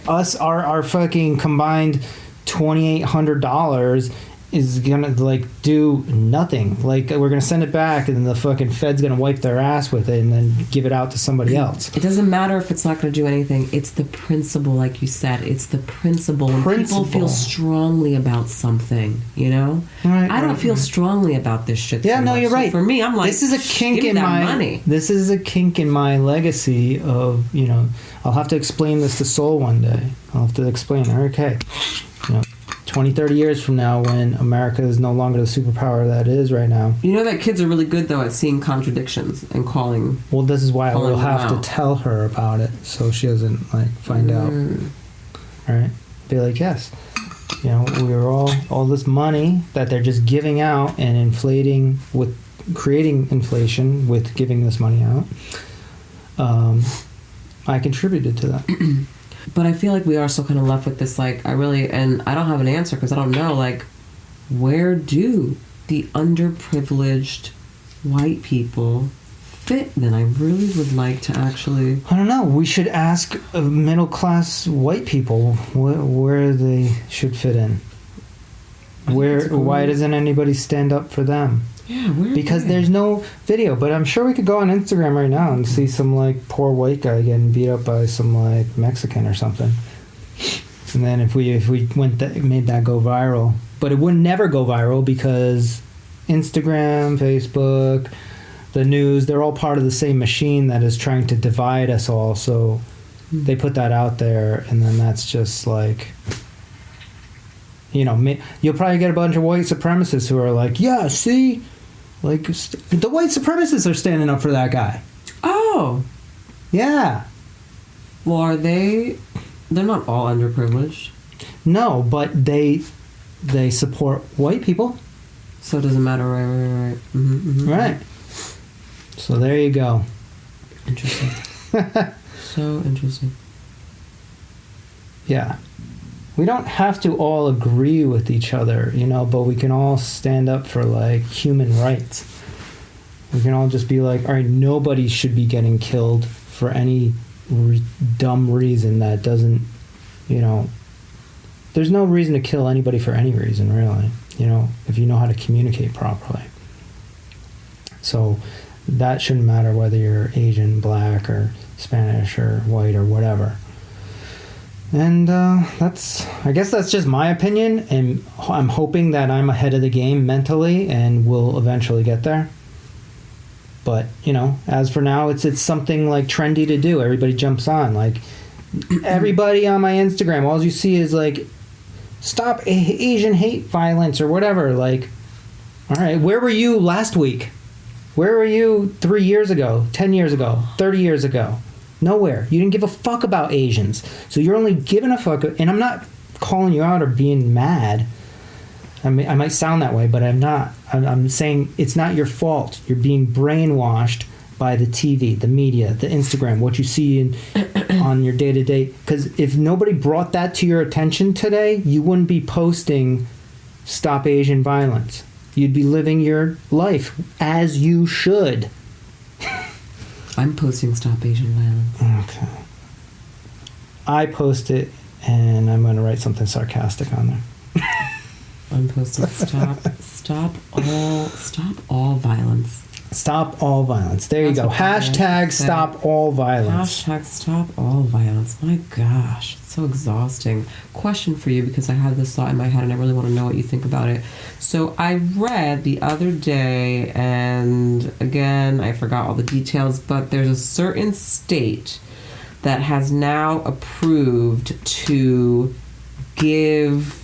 us, our fucking combined $2,800 is gonna like do nothing. Like we're gonna send it back, and then the fucking Fed's gonna wipe their ass with it, and then give it out to somebody else.
It doesn't matter if it's not going to do anything. It's the principle, like you said. It's the principle. When people feel strongly about something, you know.
Right,
I don't feel strongly about this shit.
Yeah,
so
no,
much.
you're right.
So for me, I'm like,
this is a kink
give me
in
that
my
money.
This is a kink in my legacy of, you know, I'll have to explain this to Soul one day. I'll have to explain her. Okay, you know, 20, 30 years from now, when America is no longer the superpower that it is right now.
You know that kids are really good though at seeing contradictions and calling.
Well, this is why I will
them
have to
out.
tell her about it, so she doesn't like find out. Right? Be like, yes, you know, we were all this money that they're just giving out and inflating with creating inflation with giving this money out. I contributed to that.
But I feel like we are still kind of left with this, like, and I don't have an answer because I don't know, like, where do the underprivileged white people fit? Then I really would like to actually...
I don't know. We should ask middle class white people where they should fit in. Why doesn't anybody stand up for them?
Yeah, where?
Because there's no video, but I'm sure we could go on Instagram right now and see some like poor white guy getting beat up by some like Mexican or something. And then if we made that go viral, but it would never go viral because Instagram, Facebook, the news, they're all part of the same machine that is trying to divide us all. So they put that out there, and then that's just like, you know, you'll probably get a bunch of white supremacists who are like, yeah, see, like the white supremacists are standing up for that guy.
Oh.
Yeah.
Well, are they... They're not all underprivileged.
No, but they support white people.
So it doesn't matter, right. Mm-hmm.
Right. So there you go.
Interesting. So interesting.
Yeah. We don't have to all agree with each other, you know, but we can all stand up for, like, human rights. We can all just be like, all right, nobody should be getting killed for any dumb reason that doesn't, you know, there's no reason to kill anybody for any reason, really, you know, if you know how to communicate properly. So that shouldn't matter whether you're Asian, black, or Spanish, or white, or whatever. And I guess that's just my opinion, and I'm hoping that I'm ahead of the game mentally and will eventually get there. But, you know, as for now, it's something like trendy to do. Everybody jumps on. Like, everybody on my Instagram, all you see is like, stop Asian hate violence or whatever. Like, all right, where were you last week? Where were you 3 years ago, 10 years ago, 30 years ago? Nowhere. You didn't give a fuck about Asians. So you're only giving a fuck. And I'm not calling you out or being mad. I mean, I might sound that way, but I'm not. I'm saying it's not your fault. You're being brainwashed by the TV, the media, the Instagram, what you see on your day-to-day. Because if nobody brought that to your attention today, you wouldn't be posting Stop Asian Violence. You'd be living your life as you should.
I'm posting Stop Asian Violence.
Okay. I post it, and I'm going to write something sarcastic on there.
I'm posting stop all violence.
Stop all violence. There you go. Hashtag stop all violence.
Hashtag stop all violence. My gosh, it's so exhausting. Question for you, because I have this thought in my head and I really want to know what you think about it. So I read the other day, and again, I forgot all the details, but there's a certain state that has now approved to give...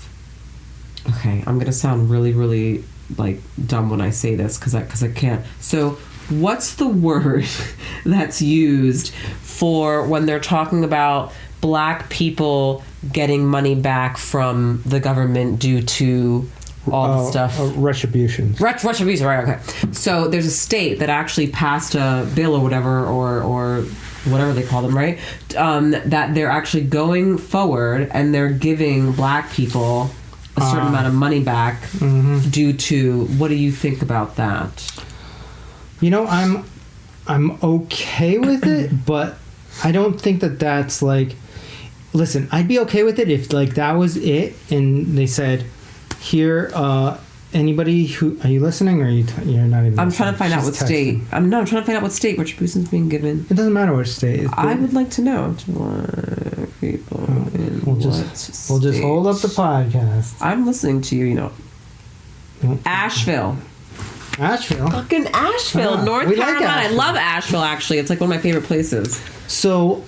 Okay, I'm going to sound really, really like dumb when I say this because I can't. So what's the word that's used for when they're talking about black people getting money back from the government due to all the stuff?
Retribution.
Retribution, right, okay. So there's a state that actually passed a bill or whatever, or whatever they call them, right? That they're actually going forward and they're giving black people a certain amount of money back due to... What do you think about that?
You know, I'm okay with it, but I don't think that that's like... Listen, I'd be okay with it if like that was it and they said, here, anybody who are you listening, or you're not even?
I'm trying to find out what
She's
state.
texting.
I'm trying to find out what state retribution's being given.
It doesn't matter which state.
I would like to know. To black people in
We'll
what
just hold up the
state?
podcast.
I'm listening to you. You know, Asheville. Fucking Asheville, North
we like
Carolina. I
Asheville.
love Asheville. Actually, it's like one of my favorite places.
So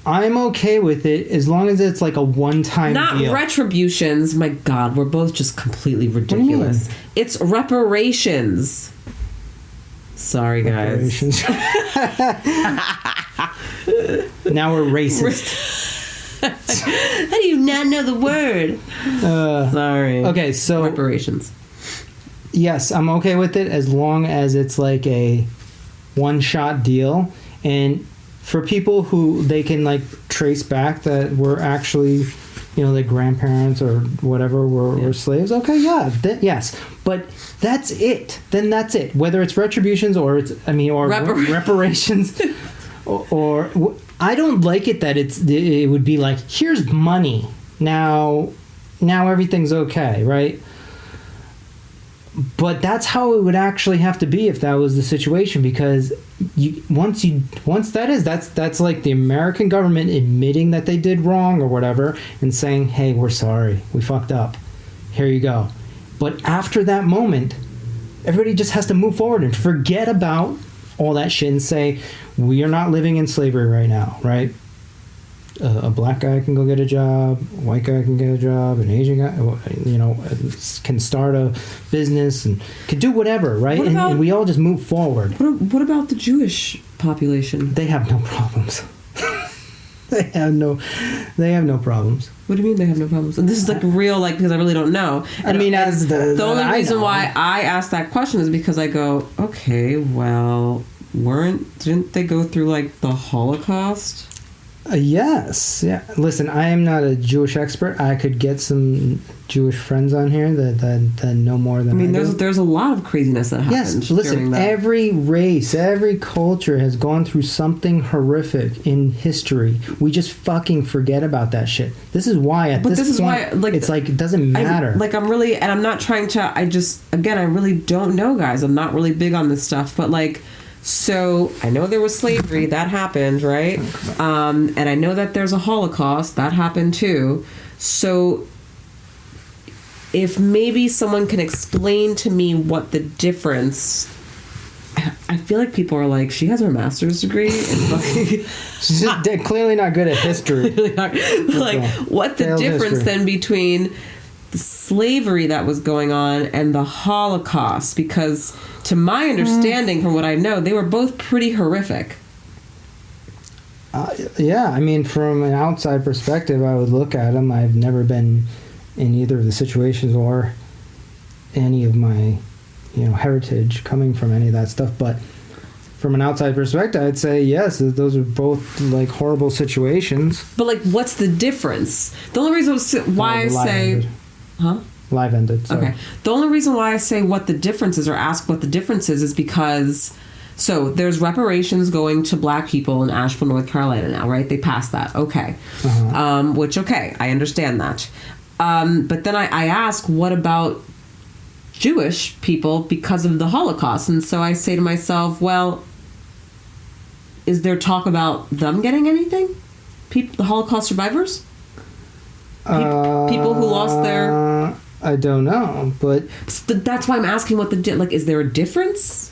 I'm okay with it as long as it's like a one-time
Not
deal.
retributions. My God, we're both just completely
do you
ridiculous.
mean?
It's reparations. Sorry, guys.
Reparations. Now we're racist.
How do you not know the word? Sorry.
Okay, so
Reparations.
yes, I'm okay with it as long as it's like a one-shot deal, and for people who they can like trace back that were actually, their grandparents or whatever were slaves. Okay, yeah, yes, but that's it. Then that's it. Whether it's retributions or reparations, or I don't like it that it would be like, here's money now everything's okay, right? But that's how it would actually have to be if that was the situation, because that's like the American government admitting that they did wrong or whatever and saying, hey, we're sorry, we fucked up, here you go. But after that moment, everybody just has to move forward and forget about all that shit and say, we are not living in slavery right now, right? A black guy can go get a job, a white guy can get a job, an Asian guy, can start a business and can do whatever, right? And we all just move forward.
What about the Jewish population?
They have no problems. They have no problems.
What do you mean they have no problems? And this is like real, because I really don't know. And
as
the only reason why I asked that question is because I go, okay, well, didn't they go through like the Holocaust?
Yes. Yeah. Listen, I am not a Jewish expert. I could get some Jewish friends on here that know more than I do.
There's a lot of craziness that happened.
Yes. Listen, every race, every culture has gone through something horrific in history. We just fucking forget about that shit. This is why it's like it doesn't matter.
I'm not trying to. I really don't know, guys. I'm not really big on this stuff, but so I know there was slavery that happened, right? And I know that there's a Holocaust that happened too. So if maybe someone can explain to me what the difference. I feel like people are like, she has her master's degree in fucking.
She's just clearly not good at history.
What the difference then between the slavery that was going on and the Holocaust? Because to my understanding, from what I know, they were both pretty horrific.
Yeah, from an outside perspective, I would look at them. I've never been in either of the situations or any of my, heritage coming from any of that stuff. But from an outside perspective, I'd say yes, those are both like horrible situations.
But what's the difference? The only reason why I say,
ended.
Huh?
Live ended. Sorry.
Okay. The only reason why I say what the difference is or ask what the difference is because there's reparations going to black people in Asheville, North Carolina now, right? They passed that. Okay. Uh-huh. I understand that. But then I ask, what about Jewish people because of the Holocaust? And so I say to myself, well, is there talk about them getting anything? The Holocaust survivors? People who lost their...
I don't know, but
that's why I'm asking what is there a difference?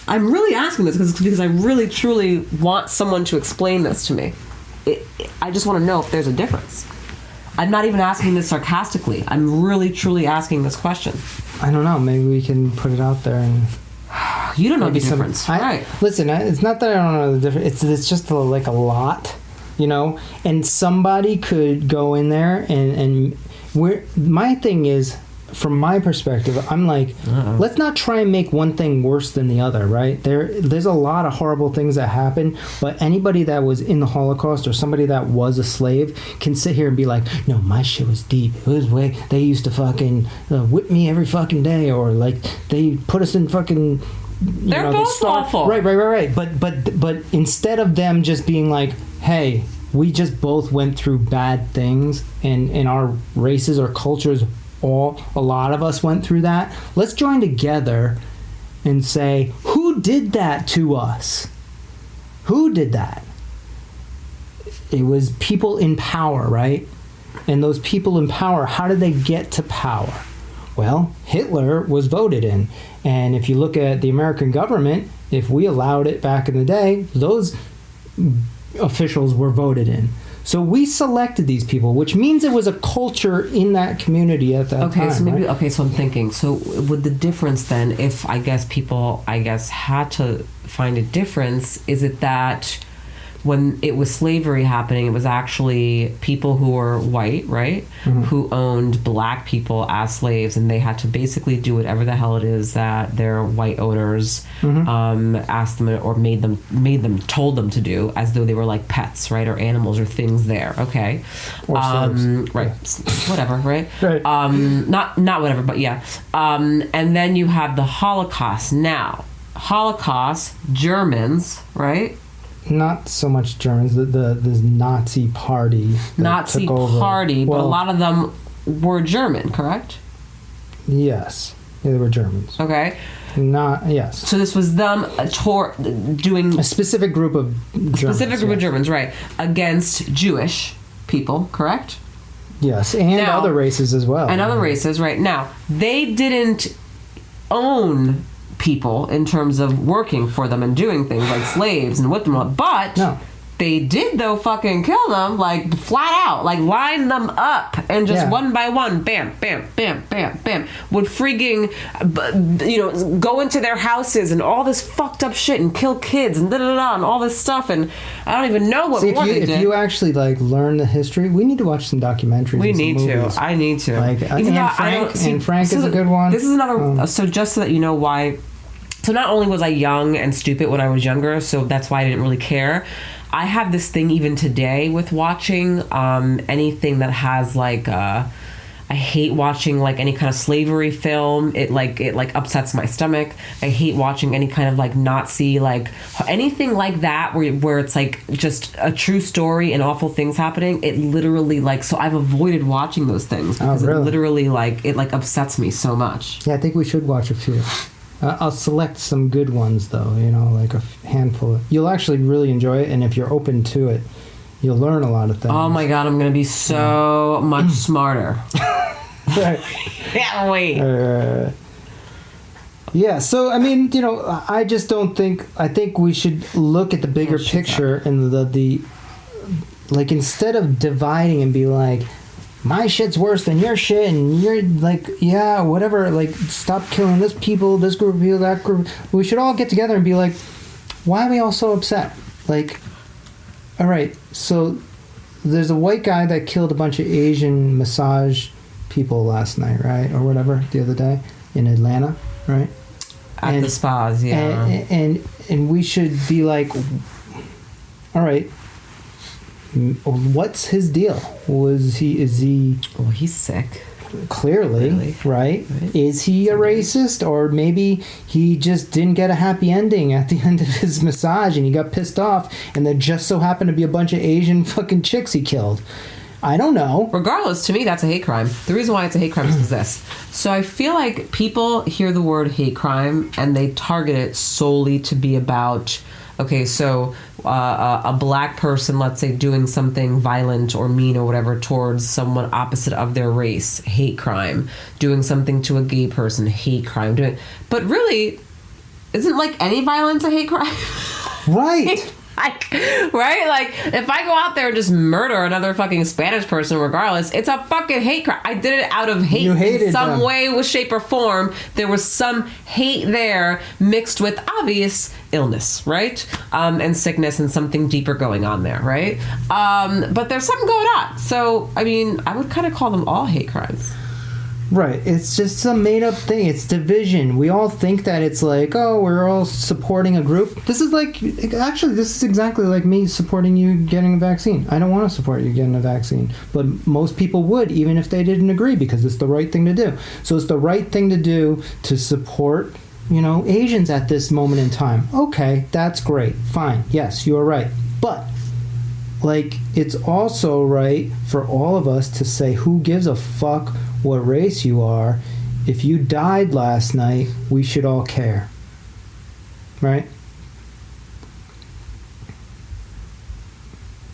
I'm really asking this because I really truly want someone to explain this to me. I just want to know if there's a difference. I'm not even asking this sarcastically. I'm really truly asking this question.
I don't know. Maybe we can put it out there and.
You don't know the difference, right?
Listen, it's not that I don't know the difference. It's just like a lot, and somebody could go in there and my thing is, from my perspective, I'm like, let's not try and make one thing worse than the other, right? There's a lot of horrible things that happen, but anybody that was in the Holocaust or somebody that was a slave can sit here and be like, no, my shit was deep. It was they used to fucking whip me every fucking day, or they put us in fucking...
They're both awful.
Right. But instead of them just being like, hey, we just both went through bad things, and in our races or cultures, a lot of us went through that. Let's join together and say, who did that to us? Who did that? It was people in power, right? And those people in power, how did they get to power? Well, Hitler was voted in. And if you look at the American government, if we allowed it back in the day, those officials were voted in. So we selected these people, which means it was a culture in that community at that time.
So maybe,
right?
so I'm thinking, so would the difference then, if people had to find a difference, is it that when it was slavery happening, it was actually people who were white, right?
Mm-hmm.
Who owned black people as slaves, and they had to basically do whatever the hell it is that their white owners asked them or told them to do, as though they were like pets, right? Or animals or things there, okay?
Or slaves.
Right.
Yeah.
Whatever, right?
Right.
Not whatever, but yeah. And then you have the Holocaust. Now, Holocaust, Germans, right?
Not so much Germans, the Nazi party.
Nazi
took over.
party, but
Well,
a lot of them were German, correct?
Yes. Yeah, they were Germans.
Okay.
Yes.
So this was them doing
A specific group of Germans.
specific group of Germans, right, against Jewish people, correct?
Yes, and
Now-
other races as well.
And other races, right? Now, they didn't own people in terms of working for them and doing things like slaves and whip them up, but
No.
they did though fucking kill them, like flat out, like line them up and just
Yeah.
one by one, bam, bam, bam, bam, bam, would freaking go into their houses and all this fucked up shit and kill kids and da-da-da and all this stuff, and I don't even know what
See,
more they
if
did.
you actually like learn the history, we need to watch some documentaries.
We
and some
need to.
movies.
I need to.
Like,
Even
Anne
though I
Frank-
don't see-
Anne Frank
so
is a good one.
This is another. So just so that you know why. So not only was I young and stupid when I was younger, so that's why I didn't really care. I have this thing even today with watching anything that has like. I hate watching like any kind of slavery film. It upsets my stomach. I hate watching any kind of like Nazi, like anything like that where it's like just a true story and awful things happening. It literally so I've avoided watching those things because
really?
it literally it upsets me so much.
Yeah, I think we should watch a few. I'll select some good ones, though, like a handful. You'll actually really enjoy it, and if you're open to it, you'll learn a lot of things.
Oh my God, I'm going to be so much smarter.
Right.
Can't wait.
Yeah, so, I mean, I just don't think... I think we should look at the bigger picture and the instead of dividing and be like, my shit's worse than your shit, and you're like, yeah, whatever, stop killing this group of people, that group. We should all get together and be like, why are we all so upset? All right, so there's a white guy that killed a bunch of Asian massage people last night, right? Or whatever, the other day in Atlanta, right?
At the spas, yeah.
And we should be like, all right, what's his deal? Is he
Oh, he's sick.
clearly,
Really?
right? Is he a racist, or maybe he just didn't get a happy ending at the end of his massage and he got pissed off, and there just so happened to be a bunch of Asian fucking chicks he killed? I don't know.
Regardless, to me, that's a hate crime. The reason why it's a hate crime is this. So I feel like people hear the word hate crime and they target it solely to be about, okay, so a black person, let's say, doing something violent or mean or whatever towards someone opposite of their race, hate crime. Doing something to a gay person, hate crime. But really, isn't any violence a hate crime?
Right.
Right? If I go out there and just murder another fucking Spanish person regardless, it's a fucking hate crime. I did it out of hate
You hated
in some
them.
way, shape, or form. There was some hate there mixed with obvious illness, right? And sickness and something deeper going on there, right? But there's something going on. So, I mean, I would kind of call them all hate crimes.
Right. It's just some made up thing. It's division. We all think that it's we're all supporting a group. This is actually, this is exactly like me supporting you getting a vaccine. I don't want to support you getting a vaccine. But most people would, even if they didn't agree, because it's the right thing to do. So it's the right thing to do to support, Asians at this moment in time. Okay, that's great. Fine. Yes, you are right. But like, it's also right for all of us to say, who gives a fuck what race you are? If you died last night, we should all care. Right?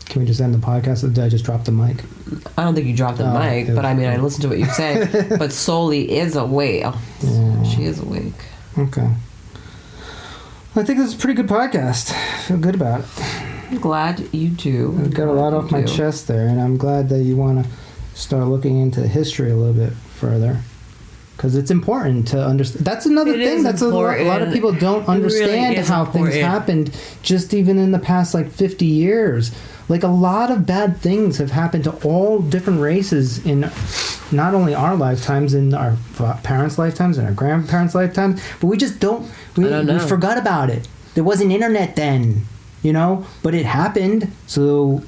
Can we just end the podcast? Or did I just drop the mic?
I don't think you dropped the mic, but I mean, I listened to what you say. But Soli is awake.
Yeah.
She is awake.
Okay. I think this is a pretty good podcast. I feel good about it.
I'm glad you do.
I've got a lot off my chest there, and I'm glad that you want to start looking into history a little bit further. Because it's important to understand. That's another thing. That's a lot of people don't understand how things happened just even in the past, like, 50 years. Like, a lot of bad things have happened to all different races in not only our lifetimes, in our parents' lifetimes, and our grandparents' lifetimes, but we just don't. We forgot about it. There wasn't internet then, you know? But it happened. So,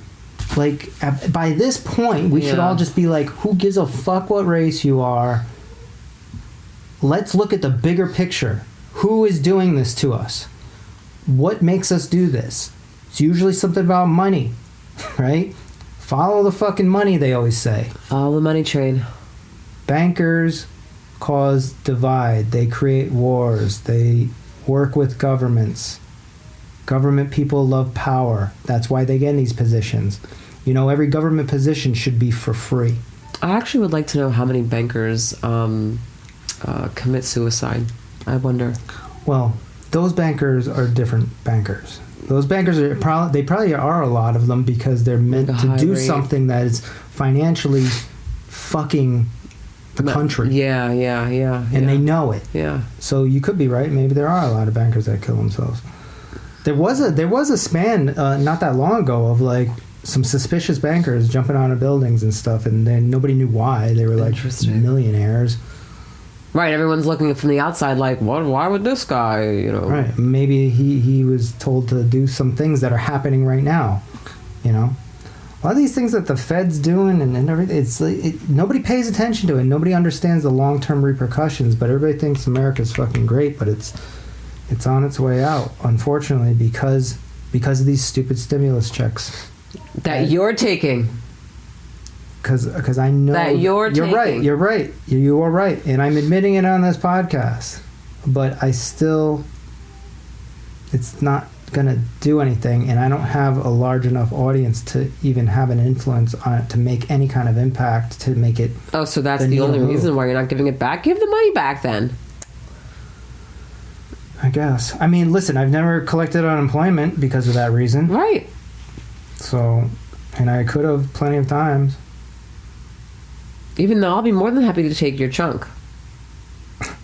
like, by this point, we should all just be like, who gives a fuck what race you are? Let's look at the bigger picture. Who is doing this to us? What makes us do this? It's usually something about money, right? Follow the fucking money, they always say.
Follow the money train.
Bankers cause divide. They create wars. They work with governments. Government people love power. That's why they get in these positions. You know, every government position should be for free.
I actually would like to know how many bankers commit suicide. I wonder.
Well, those bankers are different bankers. Those bankers are probably are a lot of them because they're meant to do something that is financially fucking the country.
Yeah.
And they know it.
Yeah.
So you could be right. Maybe there are a lot of bankers that kill themselves. There was a span not that long ago of like some suspicious bankers jumping out of buildings and stuff, and then nobody knew why. They were like millionaires.
Right, everyone's looking from the outside like, what? Why would this guy, you know?
Right, maybe he was told to do some things that are happening right now, you know? A lot of these things that the Fed's doing and everything, nobody pays attention to it. Nobody understands the long-term repercussions, but everybody thinks America's fucking great, but it's on its way out, unfortunately, because of these stupid stimulus checks.
That you're taking.
Because I know
that you're
right. You are right, and I'm admitting it on this podcast. But it's not gonna do anything, and I don't have a large enough audience to even have an influence on it to make any kind of impact to make it.
Oh, so that's the only reason why you're not giving it back? Give the money back then.
I guess. I mean, listen, I've never collected unemployment because of that reason.
Right.
So, and I could have plenty of times.
Even though I'll be more than happy to take your chunk.
How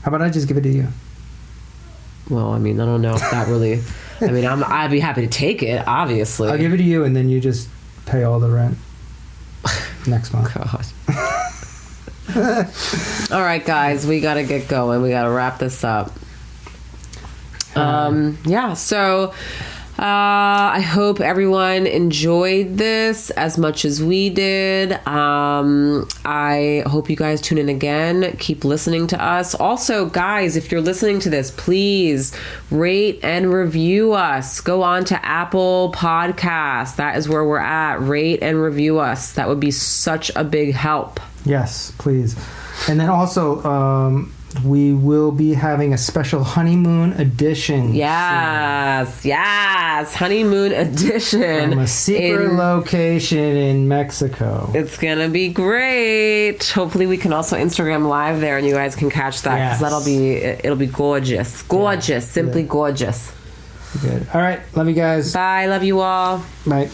about I just give it to you?
Well, I mean, I don't know if that really... I mean, I'd be happy to take it, obviously.
I'll give it to you, and then you just pay all the rent next month.
God. All right, guys, we got to get going. We got to wrap this up. So... I hope everyone enjoyed this as much as we did. I hope you guys tune in again. Keep listening to us. Also, guys, if you're listening to this, please rate and review us. Go on to Apple Podcasts. That is where we're at. Rate and review us. That would be such a big help.
Yes, please. And then also... we will be having a special honeymoon edition.
Yes, honeymoon edition.
From a secret location in Mexico.
It's going to be great. Hopefully we can also Instagram live there and you guys can catch that because it'll be gorgeous. Gorgeous, simply gorgeous.
Good. All right, love you guys.
Bye, love you all.
Bye.